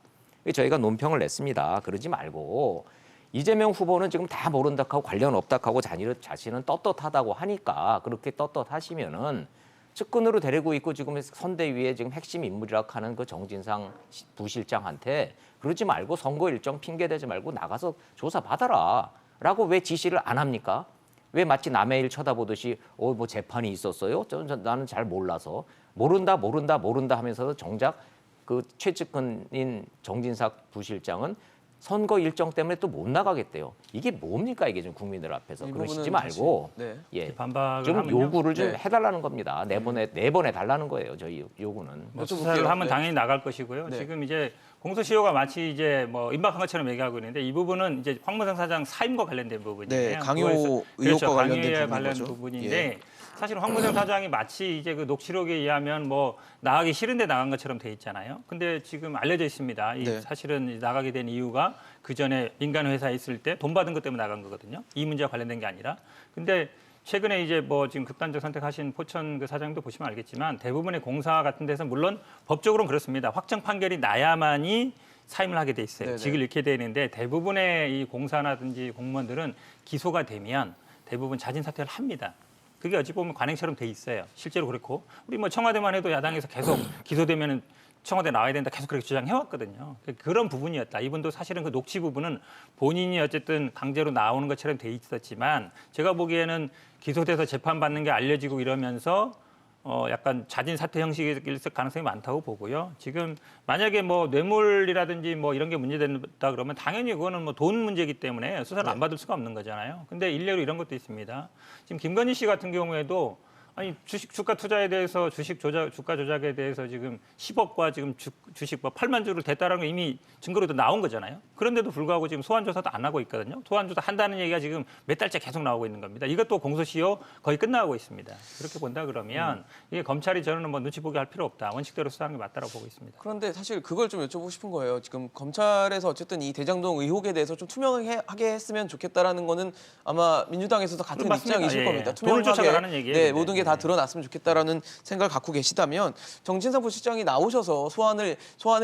Speaker 3: 저희가 논평을 냈습니다. 그러지 말고 이재명 후보는 지금 다 모른다 하고 관련 없다 하고 자신은 떳떳하다고 하니까 그렇게 떳떳하시면은 측근으로 데리고 있고 지금 선대위에 지금 핵심 인물이라고 하는 그 정진상 부실장한테 그러지 말고 선거 일정 핑계 대지 말고 나가서 조사 받아라라고 왜 지시를 안 합니까? 왜 마치 남의 일 쳐다보듯이 뭐 재판이 있었어요? 나는 잘 몰라서 모른다 하면서 정작 그 최측근인 정진상 부실장은 선거 일정 때문에 또 못 나가겠대요. 이게 뭡니까 이게 좀 국민들 앞에서 그러시지 말고
Speaker 4: 반박을
Speaker 3: 좀
Speaker 4: 하면요.
Speaker 3: 요구를 좀 해달라는 겁니다. 내보내 달라는 거예요. 저희 요구는.
Speaker 4: 뭐 수사를 하면 당연히 나갈 것이고요.
Speaker 1: 네.
Speaker 4: 지금 이제 공소시효가 마치 이제 뭐 임박한 것처럼 얘기하고 있는데 이 부분은 이제 황무상 사장 사임과 관련된 부분이에요.
Speaker 1: 네, 강요 의혹과
Speaker 4: 그렇죠.
Speaker 1: 관련된
Speaker 4: 강요에
Speaker 1: 부분인
Speaker 4: 관련
Speaker 1: 거죠.
Speaker 4: 부분인데 사실 황무상 사장이 마치 이제 그 녹취록에 의하면 뭐 나가기 싫은데 나간 것처럼 돼 있잖아요. 근데 지금 알려져 있습니다.
Speaker 1: 네.
Speaker 4: 사실은 나가게 된 이유가 그 전에 민간 회사에 있을 때 돈 받은 것 때문에 나간 거거든요. 이 문제와 관련된 게 아니라. 근데 최근에 이제 뭐 지금 극단적 선택하신 포천 그 사장도 보시면 알겠지만 대부분의 공사 같은 데서 물론 법적으로는 그렇습니다. 확정 판결이 나야만이 사임을 하게 돼 있어요.
Speaker 1: 네네.
Speaker 4: 직을 잃게 되는데 대부분의 이 공사라든지 공무원들은 기소가 되면 대부분 자진 사퇴를 합니다. 그게 어찌 보면 관행처럼 돼 있어요. 실제로 그렇고 우리 뭐 청와대만 해도 야당에서 계속 기소되면은 청와대 나와야 된다 계속 그렇게 주장해왔거든요. 그런 부분이었다. 이분도 사실은 그 녹취 부분은 본인이 어쨌든 강제로 나오는 것처럼 돼 있었지만 제가 보기에는 기소돼서 재판받는 게 알려지고 이러면서 약간 자진 사퇴 형식일 가능성이 많다고 보고요. 지금 만약에 뭐 뇌물이라든지 뭐 이런 게 문제된다 그러면 당연히 그거는 뭐 돈 문제이기 때문에 수사를 안 받을 수가 없는 거잖아요. 근데 일례로 이런 것도 있습니다. 지금 김건희 씨 같은 경우에도 주가 투자에 대해서 주가 조작에 대해서 지금 10억과 지금 주식 뭐 8만 주를 댔다라는 거 이미 증거로도 나온 거잖아요. 그런데도 불구하고 지금 소환 조사도 안 하고 있거든요. 소환 조사 한다는 얘기가 지금 몇 달째 계속 나오고 있는 겁니다. 이것도 공소시효 거의 끝나고 있습니다. 그렇게 본다 그러면 이게 검찰이 저는 뭐 눈치 보게 할 필요 없다. 원칙대로 수사하는 게 맞다라고 보고 있습니다.
Speaker 1: 그런데 사실 그걸 좀 여쭤보고 싶은 거예요. 지금 검찰에서 어쨌든 이 대장동 의혹에 대해서 좀 투명하게 했으면 좋겠다라는 거는 아마 민주당에서도 같은
Speaker 4: 맞습니다.
Speaker 1: 입장이실
Speaker 4: 예.
Speaker 1: 겁니다.
Speaker 4: 돈을 쫓아가라는 얘기예요,
Speaker 1: 네,
Speaker 4: 근데.
Speaker 1: 모든 게 다 드러났으면 좋겠다라는 생각을 갖고 계시다면 정진상 부실장이 나오셔서 소환에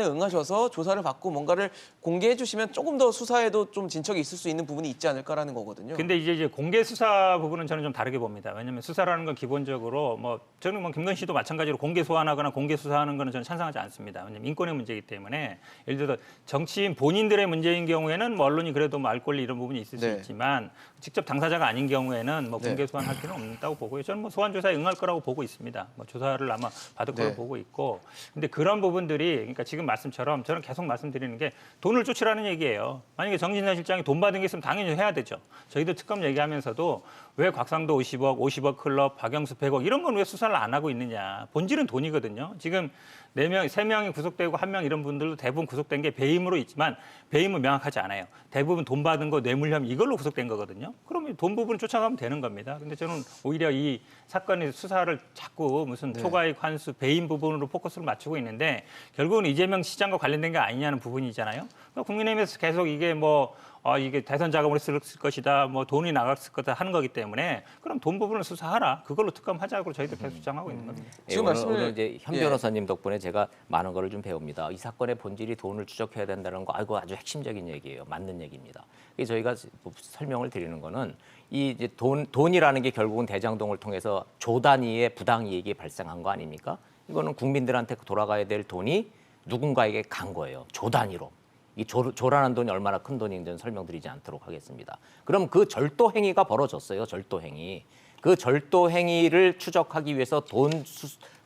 Speaker 1: 응하셔서 조사를 받고 뭔가를 공개해 주시면 조금 더 수사에도 좀 진척이 있을 수 있는 부분이 있지 않을까라는 거거든요.
Speaker 4: 근데 이제 공개 수사 부분은 저는 좀 다르게 봅니다. 왜냐하면 수사라는 건 기본적으로 저는 김건희 씨도 마찬가지로 공개 소환하거나 공개 수사하는 거는 저는 찬성하지 않습니다. 왜냐하면 인권의 문제이기 때문에 예를 들어 정치인 본인들의 문제인 경우에는 언론이 그래도 알 권리 이런 부분이 있을 수
Speaker 1: 네.
Speaker 4: 있지만 직접 당사자가 아닌 경우에는 공개
Speaker 1: 네.
Speaker 4: 소환할 필요는 없다고 보고요. 저는 소환 조사에 응할 거라고 보고 있습니다. 조사를 아마 받을 거라고
Speaker 1: 네.
Speaker 4: 보고 있고. 근데 그런 부분들이 그러니까 지금 말씀처럼 저는 계속 말씀드리는 게 돈을 쫓으라는 얘기예요. 만약에 정진상 실장이 돈 받은 게 있으면 당연히 해야 되죠. 저희도 특검 얘기하면서도 왜 곽상도 50억 클럽, 박영수 100억 이런 건 왜 수사를 안 하고 있느냐. 본질은 돈이거든요. 지금 3명이 구속되고 1명 이런 분들도 대부분 구속된 게 배임으로 있지만 배임은 명확하지 않아요. 대부분 돈 받은 거 뇌물혐의 이걸로 구속된 거거든요. 그러면 돈 부분 쫓아가면 되는 겁니다. 근데 저는 오히려 이 사건의 수사를 자꾸 무슨 초과이익 환수 배임 부분으로 포커스를 맞추고 있는데 결국은 이재명 시장과 관련된 게 아니냐는 부분이잖아요. 그러니까 국민의힘에서 계속 이게 이게 대선 자금으로 쓸 것이다, 돈이 나갔을 거다 하는 거기 때문에 그럼 돈 부분을 수사하라. 그걸로 특검하자고 저희도 계속 주장하고 있는 겁니다.
Speaker 1: 지금
Speaker 3: 오늘 이제 현
Speaker 1: 예.
Speaker 3: 변호사님 덕분에 제가 많은 거를 좀 배웁니다. 이 사건의 본질이 돈을 추적해야 된다는 거, 이거 아주 핵심적인 얘기예요. 맞는 얘기입니다. 저희가 설명을 드리는 거는 이 이제 돈이라는 게 결국은 대장동을 통해서 조 단위의 부당이익이 발생한 거 아닙니까? 이거는 국민들한테 돌아가야 될 돈이 누군가에게 간 거예요. 조 단위로. 이 조라는 돈이 얼마나 큰 돈인지는 설명드리지 않도록 하겠습니다. 그럼 그 절도 행위가 벌어졌어요. 절도 행위. 그 절도 행위를 추적하기 위해서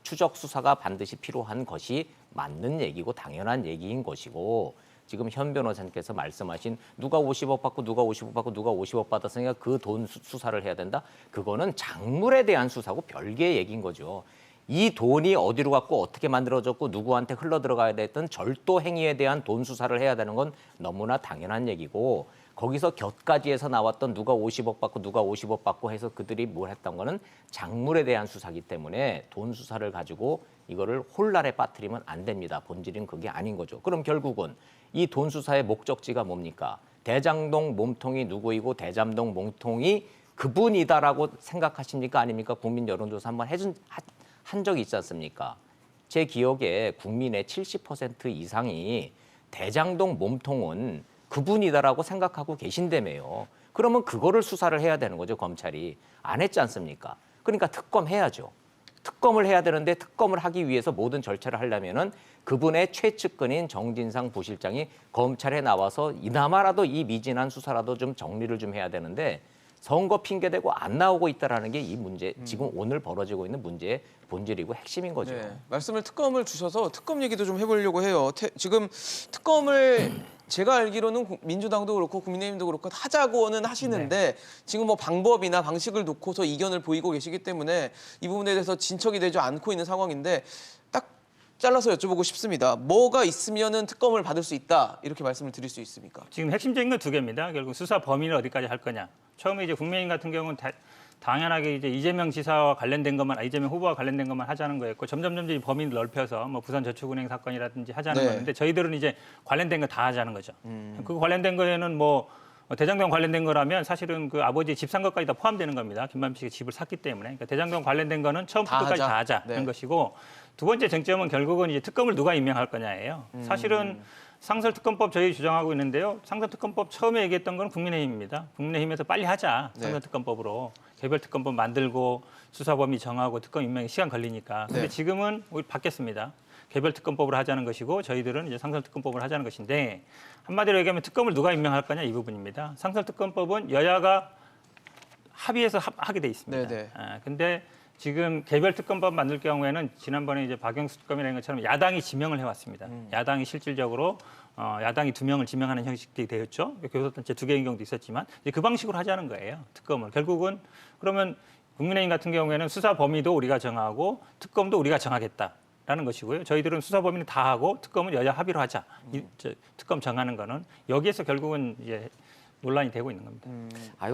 Speaker 3: 추적 수사가 반드시 필요한 것이 맞는 얘기고 당연한 얘기인 것이고 지금 현 변호사님께서 말씀하신 누가 50억 받고 누가 50억 받고 누가 50억 받았으니까 그 돈 수사를 해야 된다. 그거는 작물에 대한 수사고 별개의 얘기인 거죠. 이 돈이 어디로 갔고 어떻게 만들어졌고 누구한테 흘러 들어가야 됐든 절도 행위에 대한 돈 수사를 해야 되는 건 너무나 당연한 얘기고 거기서 곁가지에서 나왔던 누가 50억 받고 누가 50억 받고 해서 그들이 뭘 했던 거는 작물에 대한 수사기 때문에 돈 수사를 가지고 이거를 혼란에 빠뜨리면 안 됩니다. 본질은 그게 아닌 거죠. 그럼 결국은 이 돈 수사의 목적지가 뭡니까? 대장동 몸통이 누구이고 대장동 몸통이 그분이다라고 생각하십니까? 아닙니까? 국민 여론조사 한번 한 적이 있지 않습니까? 제 기억에 국민의 70% 이상이 대장동 몸통은 그분이다라고 생각하고 계신다며요. 그러면 그거를 수사를 해야 되는 거죠, 검찰이. 안 했지 않습니까? 그러니까 특검해야죠. 특검을 해야 되는데 특검을 하기 위해서 모든 절차를 하려면은 그분의 최측근인 정진상 부실장이 검찰에 나와서 이나마라도 이 미진한 수사라도 좀 정리를 좀 해야 되는데 선거 핑계대고 안 나오고 있다라는 게 이 문제, 지금 오늘 벌어지고 있는 문제의 본질이고 핵심인 거죠.
Speaker 1: 네, 말씀을 특검을 주셔서 특검 얘기도 좀 해보려고 해요. 지금 특검을 제가 알기로는 민주당도 그렇고 국민의힘도 그렇고 하자고는 하시는데 지금 방법이나 방식을 놓고서 이견을 보이고 계시기 때문에 이 부분에 대해서 진척이 되지 않고 있는 상황인데 딱 잘라서 여쭤보고 싶습니다. 뭐가 있으면은 특검을 받을 수 있다 이렇게 말씀을 드릴 수 있습니까?
Speaker 4: 지금 핵심적인 건 두 개입니다. 결국 수사 범위를 어디까지 할 거냐. 처음에 이제 국민의힘 같은 경우는 당연하게 이제 이재명 지사와 관련된 것만, 이재명 후보와 관련된 것만 하자는 거였고 점점 이 범위를 넓혀서 부산저축은행 사건이라든지 하자는
Speaker 1: 네.
Speaker 4: 거였는데 저희들은 이제 관련된 거 다 하자는 거죠. 그 관련된 거에는 대장동 관련된 거라면 사실은 그 아버지 집 산 것까지 다 포함되는 겁니다. 김만배 씨가 집을 샀기 때문에. 그러니까 대장동 관련된 거는 처음부터 끝까지 다 하자는 것이고 두 번째 쟁점은 결국은 이제 특검을 누가 임명할 거냐예요. 사실은 상설특검법 저희 주장하고 있는데요. 상설특검법 처음에 얘기했던 건 국민의힘입니다. 국민의힘에서 빨리 하자. 상설특검법으로. 개별특검법 만들고 수사범위 정하고 특검 임명에 시간 걸리니까. 근데 지금은 우리 바뀌었습니다. 개별특검법으로 하자는 것이고 저희들은 이제 상설특검법을 하자는 것인데 한마디로 얘기하면 특검을 누가 임명할 거냐 이 부분입니다. 상설특검법은 여야가 합의해서 하게 돼 있습니다. 근데 지금 개별특검법 만들 경우에는 지난번에 이제 박영수 특검이라는 것처럼 야당이 지명을 해왔습니다. 야당이 실질적으로 야당이 2명을 지명하는 형식이 되었죠. 교섭단체 2개인 경우도 있었지만 이제 그 방식으로 하자는 거예요. 특검을. 결국은 그러면 국민의힘 같은 경우에는 수사 범위도 우리가 정하고 특검도 우리가 정하겠다라는 것이고요. 저희들은 수사 범위는 다 하고 특검은 여야 합의로 하자. 특검 정하는 거는 여기에서 결국은 이제 논란이 되고 있는 겁니다.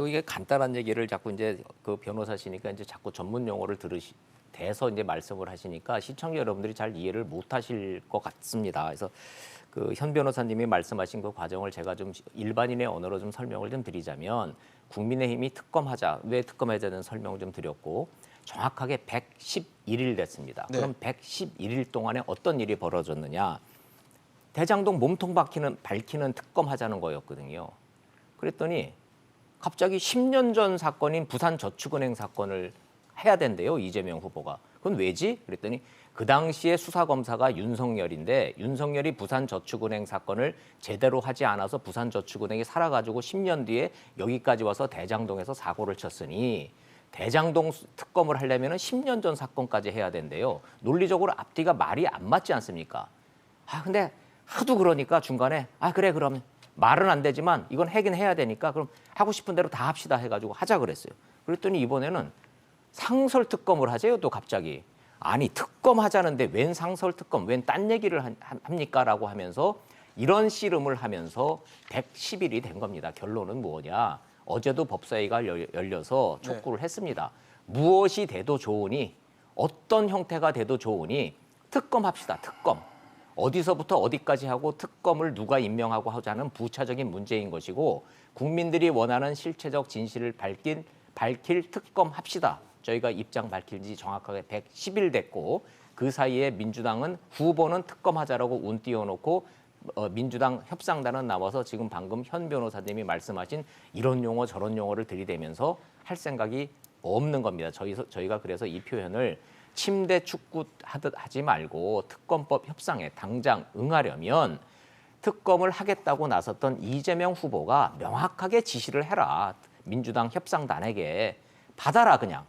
Speaker 3: 이게 간단한 얘기를 자꾸 이제 그 변호사시니까 이제 자꾸 전문 용어를 대서 이제 말씀을 하시니까 시청자 여러분들이 잘 이해를 못 하실 것 같습니다. 그래서 그 현 변호사님이 말씀하신 그 과정을 제가 좀 일반인의 언어로 좀 설명을 좀 드리자면 국민의힘이 특검하자, 왜 특검해야 되는 설명을 좀 드렸고 정확하게 111일 됐습니다.
Speaker 1: 네.
Speaker 3: 그럼 111일 동안에 어떤 일이 벌어졌느냐? 대장동 몸통 밝히는 특검 하자는 거였거든요. 그랬더니 갑자기 10년 전 사건인 부산저축은행 사건을 해야 된대요, 이재명 후보가. 그건 왜지? 그랬더니 그 당시에 수사검사가 윤석열인데 윤석열이 부산저축은행 사건을 제대로 하지 않아서 부산저축은행이 살아가지고 10년 뒤에 여기까지 와서 대장동에서 사고를 쳤으니 대장동 특검을 하려면 10년 전 사건까지 해야 된대요. 논리적으로 앞뒤가 말이 안 맞지 않습니까? 근데 하도 그러니까 중간에 그래 그러면 말은 안 되지만 이건 하긴 해야 되니까 그럼 하고 싶은 대로 다 합시다 해가지고 하자 그랬어요. 그랬더니 이번에는 상설 특검을 하재요 또 갑자기. 아니 특검 하자는데 웬 상설 특검, 웬 딴 얘기를 합니까? 라고 하면서 이런 씨름을 하면서 110일이 된 겁니다. 결론은 뭐냐. 어제도 법사위가 열려서 촉구를 했습니다. 무엇이 돼도 좋으니 어떤 형태가 돼도 좋으니 특검합시다. 특검. 어디서부터 어디까지 하고 특검을 누가 임명하고 하자는 부차적인 문제인 것이고 국민들이 원하는 실체적 진실을 밝힐 특검합시다. 저희가 입장 밝힌 지 정확하게 110일 됐고 그 사이에 민주당은 후보는 특검하자라고 운 띄워놓고 민주당 협상단은 나와서 지금 방금 현 변호사님이 말씀하신 이런 용어 저런 용어를 들이대면서 할 생각이 없는 겁니다. 저희가 그래서 이 표현을 침대 축구 하듯 하지 말고 특검법 협상에 당장 응하려면 특검을 하겠다고 나섰던 이재명 후보가 명확하게 지시를 해라. 민주당 협상단에게 받아라 그냥.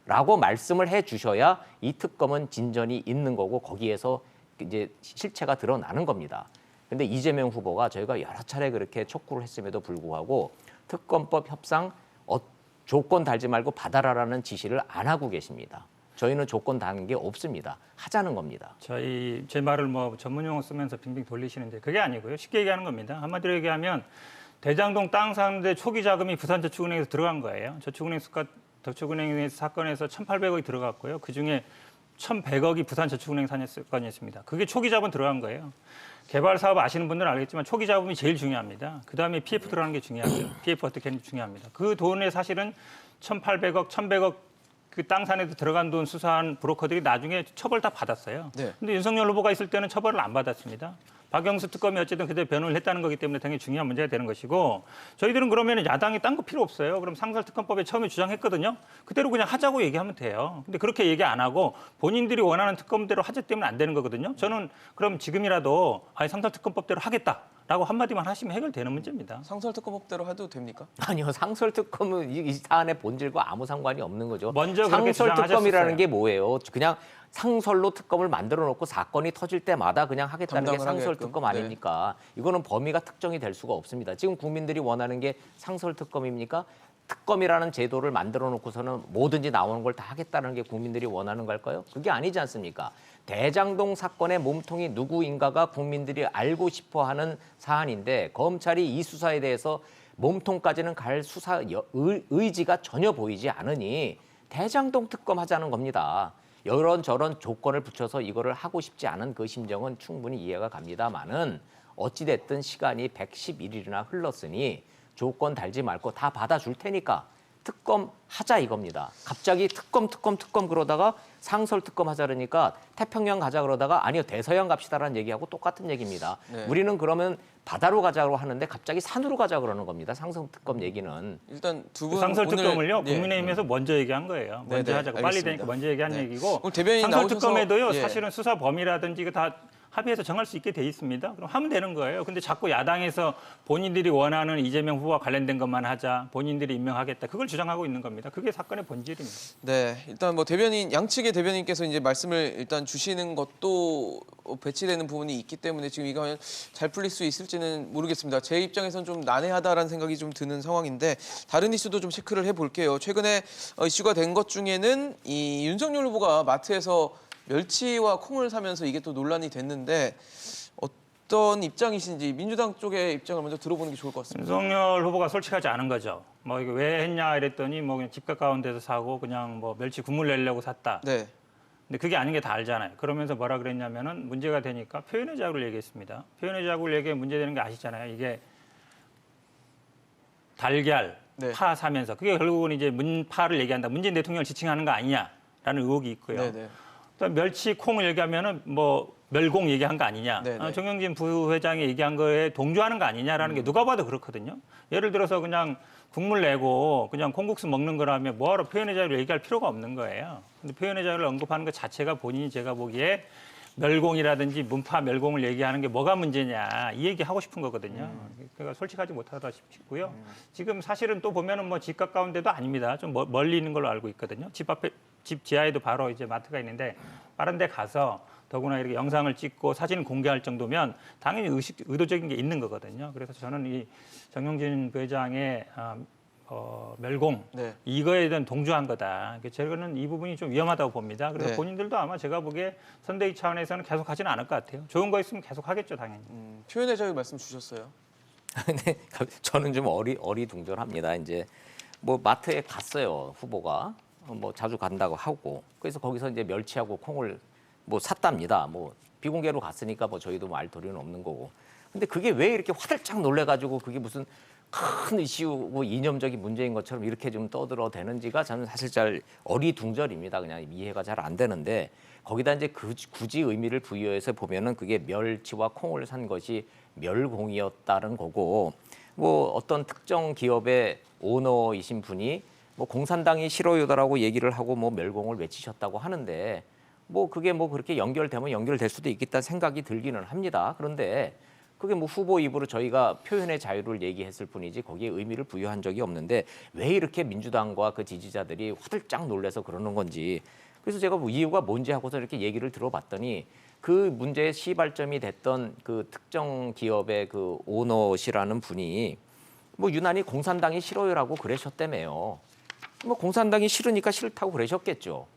Speaker 3: 라고 말씀을 해 주셔야 이 특검은 진전이 있는 거고 거기에서 이제 실체가 드러나는 겁니다. 근데 이재명 후보가 저희가 여러 차례 그렇게 촉구를 했음에도 불구하고 특검법 협상 조건 달지 말고 받아라라는 지시를 안 하고 계십니다. 저희는 조건 다는 게 없습니다. 하자는 겁니다.
Speaker 4: 제 말을 뭐 전문 용어 쓰면서 빙빙 돌리시는데 그게 아니고요. 쉽게 얘기하는 겁니다. 한마디로 얘기하면 대장동 땅 사는데 초기 자금이 부산저축은행에서 들어간 거예요. 저축은행 사건에서 1,800억이 들어갔고요. 그중에 1,100억이 부산저축은행 사건이었습니다. 그게 초기 자본 들어간 거예요. 개발 사업 아시는 분들은 알겠지만 초기 자금이 제일 중요합니다. 그다음에 PF 들어가는 게 중요하고요. PF 어떻게 하는지 중요합니다. 그 돈에 사실은 1,800억, 1,100억 그 땅 산에도 들어간 돈 수사한 브로커들이 나중에 처벌 다 받았어요.
Speaker 1: 네.
Speaker 4: 근데 윤석열 후보가 있을 때는 처벌을 안 받았습니다. 박영수 특검이 어쨌든 그때 변호를 했다는 거기 때문에 당연히 중요한 문제가 되는 것이고 저희들은 그러면 야당이 딴 거 필요 없어요. 그럼 상설특검법에 처음에 주장했거든요. 그대로 그냥 하자고 얘기하면 돼요. 근데 그렇게 얘기 안 하고 본인들이 원하는 특검대로 하자 때문에 안 되는 거거든요. 저는 그럼 지금이라도 상설특검법대로 하겠다라고 한마디만 하시면 해결되는 문제입니다.
Speaker 1: 상설특검법대로 해도 됩니까?
Speaker 3: 아니요. 상설특검은 이 사안의 본질과 아무 상관이 없는 거죠.
Speaker 4: 먼저 그렇게
Speaker 3: 상설특검이라는
Speaker 4: 주장하셨었어요.
Speaker 3: 게 뭐예요? 그냥 상설로 특검을 만들어 놓고 사건이 터질 때마다 그냥 하겠다는 게
Speaker 1: 담당을
Speaker 3: 상설특검
Speaker 1: 하게끔.
Speaker 3: 아닙니까? 이거는 범위가 특정이 될 수가 없습니다. 지금 국민들이 원하는 게 상설특검입니까? 특검이라는 제도를 만들어 놓고서는 뭐든지 나오는 걸 다 하겠다는 게 국민들이 원하는 걸까요? 그게 아니지 않습니까? 대장동 사건의 몸통이 누구인가가 국민들이 알고 싶어하는 사안인데 검찰이 이 수사에 대해서 몸통까지는 갈 수사 의지가 전혀 보이지 않으니 대장동 특검 하자는 겁니다. 이런저런 조건을 붙여서 이거를 하고 싶지 않은 그 심정은 충분히 이해가 갑니다만은 어찌됐든 시간이 111일이나 흘렀으니 조건 달지 말고 다 받아줄 테니까 특검 하자 이겁니다. 갑자기 특검 그러다가 상설 특검 하자 그러니까 태평양 가자 그러다가 아니요 대서양 갑시다라는 얘기하고 똑같은 얘기입니다.
Speaker 1: 네.
Speaker 3: 우리는 그러면 바다로 가자고 하는데 갑자기 산으로 가자 그러는 겁니다. 상설 특검 얘기는.
Speaker 1: 일단 두 분
Speaker 4: 상설특검을요
Speaker 1: 오늘- 예.
Speaker 4: 국민의힘에서 먼저 얘기한 거예요. 먼저
Speaker 1: 네,
Speaker 4: 하자고 빨리
Speaker 1: 알겠습니다.
Speaker 4: 되니까 먼저 얘기한
Speaker 1: 네.
Speaker 4: 얘기고
Speaker 1: 오늘 대변인
Speaker 4: 상설특검에도요
Speaker 1: 나오셔서- 예.
Speaker 4: 사실은 수사 범위라든지 이거 다 합의해서 정할 수 있게 돼 있습니다. 그럼 하면 되는 거예요. 근데 자꾸 야당에서 본인들이 원하는 이재명 후보와 관련된 것만 하자, 본인들이 임명하겠다, 그걸 주장하고 있는 겁니다. 그게 사건의 본질입니다.
Speaker 1: 네, 일단 뭐 양측의 대변인께서 이제 말씀을 일단 주시는 것도 배치되는 부분이 있기 때문에 지금 이거 잘 풀릴 수 있을지는 모르겠습니다. 제 입장에서는 좀 난해하다라는 생각이 좀 드는 상황인데 다른 이슈도 좀 체크를 해볼게요. 최근에 이슈가 된 것 중에는 이 윤석열 후보가 마트에서 멸치와 콩을 사면서 이게 또 논란이 됐는데 어떤 입장이신지 민주당 쪽의 입장을 먼저 들어보는 게 좋을 것 같습니다.
Speaker 4: 윤석열 후보가 솔직하지 않은 거죠. 뭐 이거 왜 했냐 이랬더니 뭐 그냥 집 가까운 데서 사고 그냥 뭐 멸치 국물 내려고 샀다.
Speaker 1: 네,
Speaker 4: 근데 그게 아닌 게 다 알잖아요. 그러면서 뭐라 그랬냐면은 문제가 되니까 표현의 자유를 얘기했습니다. 표현의 자유를 얘기해 문제되는 게 아시잖아요. 이게 달걀,
Speaker 1: 네.
Speaker 4: 파 사면서 그게 결국은 이제 문파를 얘기한다. 문재인 대통령을 지칭하는 거 아니냐. 의혹이 있고요.
Speaker 1: 네네.
Speaker 4: 또 멸치, 콩을 얘기하면은 뭐 멸공 얘기한 거 아니냐.
Speaker 1: 네네.
Speaker 4: 정영진 부회장이 얘기한 거에 동조하는 거 아니냐라는 게 누가 봐도 그렇거든요. 예를 들어서 그냥 국물 내고 그냥 콩국수 먹는 거라면 뭐하러 표현의 자유를 얘기할 필요가 없는 거예요. 근데 표현의 자유를 언급하는 것 자체가 본인이 제가 보기에 멸공이라든지 문파 멸공을 얘기하는 게 뭐가 문제냐 이 얘기 하고 싶은 거거든요. 그러니까 솔직하지 못하다 싶고요. 지금 사실은 또 보면은 뭐 집 가까운 데도 아닙니다. 좀 멀리 있는 걸로 알고 있거든요. 집 앞에 집 지하에도 바로 이제 마트가 있는데 빠른 데 가서 더구나 이렇게 영상을 찍고 사진을 공개할 정도면 당연히 의도적인 게 있는 거거든요. 그래서 저는 이 정영진 부회장의 멸공
Speaker 1: 네.
Speaker 4: 이거에 대한 동조한 거다. 저는 이 부분이 좀 위험하다고 봅니다. 그래서
Speaker 1: 네.
Speaker 4: 본인들도 아마 제가 보기에 선대위 차원에서는 계속 하지는 않을 것 같아요. 좋은 거 있으면 계속 하겠죠, 당연히.
Speaker 1: 표현의 자유 말씀 주셨어요.
Speaker 3: 근데 저는 좀 어리둥절합니다. 이제 뭐 마트에 갔어요 후보가 뭐 자주 간다고 하고 그래서 거기서 이제 멸치하고 콩을 뭐 샀답니다. 뭐 비공개로 갔으니까 뭐 저희도 뭐 알 도리는 없는 거고. 근데 그게 왜 이렇게 화들짝 놀래가지고 그게 무슨 큰 이슈고 이념적인 문제인 것처럼 이렇게 좀 떠들어대는지가 저는 사실 잘 어리둥절입니다. 그냥 이해가 잘 안 되는데 거기다 이제 굳이 의미를 부여해서 보면은 그게 멸치와 콩을 산 것이 멸공이었다는 거고 뭐 어떤 특정 기업의 오너이신 분이 뭐 공산당이 싫어요다라고 얘기를 하고 뭐 멸공을 외치셨다고 하는데 뭐 그게 뭐 그렇게 연결되면 연결될 수도 있겠다 생각이 들기는 합니다. 그런데 그게 뭐 후보 입으로 저희가 표현의 자유를 얘기했을 뿐이지 거기에 의미를 부여한 적이 없는데 왜 이렇게 민주당과 그 지지자들이 화들짝 놀라서 그러는 건지 그래서 제가 뭐 이유가 뭔지 하고서 이렇게 얘기를 들어봤더니 그 문제의 시발점이 됐던 그 특정 기업의 그 오너시라는 분이 뭐 유난히 공산당이 싫어요라고 그러셨다며요. 뭐 공산당이 싫으니까 싫다고 그러셨겠죠.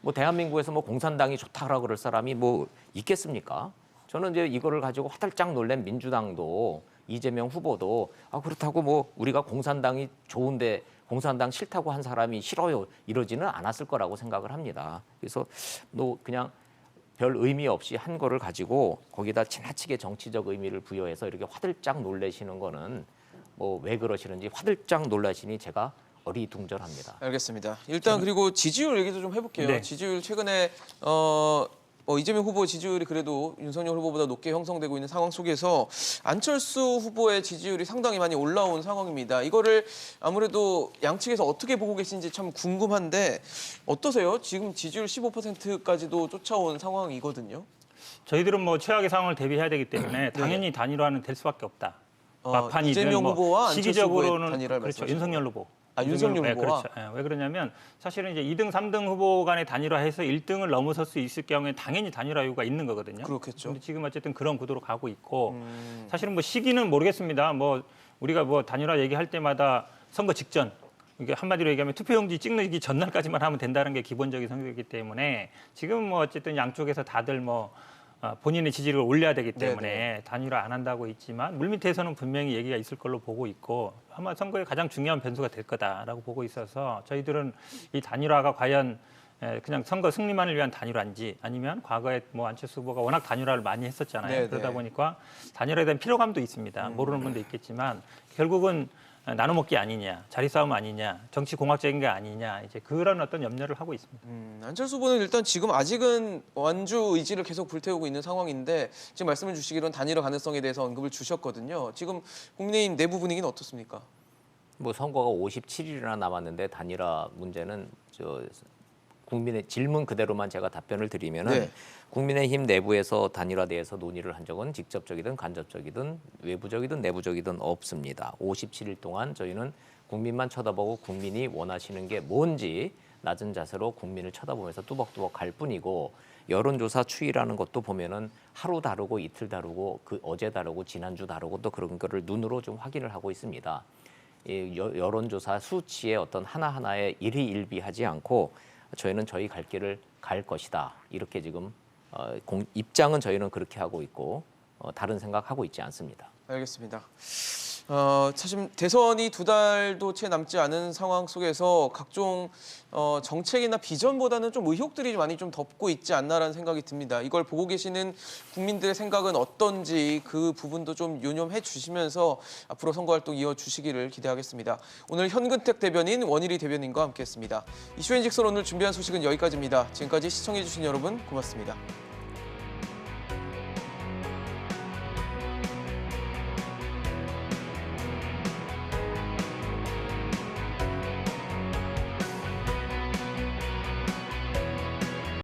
Speaker 3: 뭐 대한민국에서 뭐 공산당이 좋다라고 그럴 사람이 뭐 있겠습니까? 저는 이제 이거를 가지고 화들짝 놀란 민주당도 이재명 후보도 그렇다고 뭐 우리가 공산당이 좋은데 공산당 싫다고 한 사람이 싫어요 이러지는 않았을 거라고 생각을 합니다. 그래서 뭐 그냥 별 의미 없이 한 거를 가지고 거기다 지나치게 정치적 의미를 부여해서 이렇게 화들짝 놀라시는 거는 뭐 왜 그러시는지 화들짝 놀라시니 제가 어리둥절합니다.
Speaker 1: 알겠습니다. 일단 그리고 지지율 얘기도 좀 해볼게요.
Speaker 4: 네.
Speaker 1: 지지율 최근에 이재명 후보 지지율이 그래도 윤석열 후보보다 높게 형성되고 있는 상황 속에서 안철수 후보의 지지율이 상당히 많이 올라온 상황입니다. 이거를 아무래도 양측에서 어떻게 보고 계신지 참 궁금한데 어떠세요? 지금 지지율 15%까지도 쫓아온 상황이거든요.
Speaker 4: 저희들은 뭐 최악의 상황을 대비해야 되기 때문에 당연히 단일화는 될 수밖에 없다. 막판이든
Speaker 1: 이재명
Speaker 4: 뭐
Speaker 1: 후보와 안철수 후보의
Speaker 4: 시기적으로는
Speaker 1: 단일화를
Speaker 4: 그렇죠.
Speaker 1: 말씀하시는
Speaker 4: 윤석열 후보.
Speaker 1: 윤석열 후보와?
Speaker 4: 그렇죠. 왜 그러냐면 사실은 이제 2등, 3등 후보 간의 단일화해서 1등을 넘어설 수 있을 경우에 당연히 단일화 이유가 있는 거거든요.
Speaker 1: 그렇겠죠.
Speaker 4: 근데 지금 어쨌든 그런 구도로 가고 있고 사실은 뭐 시기는 모르겠습니다. 뭐 우리가 뭐 단일화 얘기할 때마다 선거 직전 이게 한마디로 얘기하면 투표용지 찍는 전날까지만 하면 된다는 게 기본적인 성격이기 때문에 지금 뭐 어쨌든 양쪽에서 다들 뭐 본인의 지지를 올려야 되기 때문에
Speaker 1: 네네.
Speaker 4: 단일화 안 한다고 있지만 물밑에서는 분명히 얘기가 있을 걸로 보고 있고 아마 선거에 가장 중요한 변수가 될 거다라고 보고 있어서 저희들은 이 단일화가 과연 그냥 선거 승리만을 위한 단일화인지 아니면 과거에 뭐 안철수 후보가 워낙 단일화를 많이 했었잖아요.
Speaker 1: 네네.
Speaker 4: 그러다 보니까 단일화에 대한 필요감도 있습니다. 모르는 분도 있겠지만 결국은 나눠 먹기 아니냐, 자리 싸움 아니냐, 정치 공학적인 게 아니냐 이제 그런 어떤 염려를 하고 있습니다.
Speaker 1: 안철수 후보는 일단 지금 아직은 완주 의지를 계속 불태우고 있는 상황인데 지금 말씀해 주시기로는 단일화 가능성에 대해서 언급을 주셨거든요. 지금 국민의힘 내부 분위기는 어떻습니까?
Speaker 3: 뭐 선거가 57일이나 남았는데 단일화 문제는 국민의 질문 그대로만 제가 답변을 드리면은
Speaker 1: 네.
Speaker 3: 국민의힘 내부에서 단일화에 대해서 논의를 한 적은 직접적이든 간접적이든 외부적이든 내부적이든 없습니다. 57일 동안 저희는 국민만 쳐다보고 국민이 원하시는 게 뭔지 낮은 자세로 국민을 쳐다보면서 뚜벅뚜벅 갈 뿐이고 여론조사 추이라는 것도 보면은 하루 다르고 이틀 다르고 그 어제 다르고 지난주 다르고 또 그런 거를 눈으로 좀 확인을 하고 있습니다. 이 여론조사 수치의 어떤 하나하나에 일희일비하지 않고 저희는 저희 갈 길을 갈 것이다. 이렇게 지금 입장은 저희는 그렇게 하고 있고 다른 생각하고 있지 않습니다.
Speaker 1: 알겠습니다. 사실 대선이 2달도 채 남지 않은 상황 속에서 각종 정책이나 비전보다는 좀 의혹들이 많이 좀 덮고 있지 않나라는 생각이 듭니다. 이걸 보고 계시는 국민들의 생각은 어떤지 그 부분도 좀 유념해 주시면서 앞으로 선거 활동 이어주시기를 기대하겠습니다. 오늘 현근택 대변인, 원일이 대변인과 함께했습니다. 이슈앤직설 오늘 준비한 소식은 여기까지입니다. 지금까지 시청해주신 여러분 고맙습니다.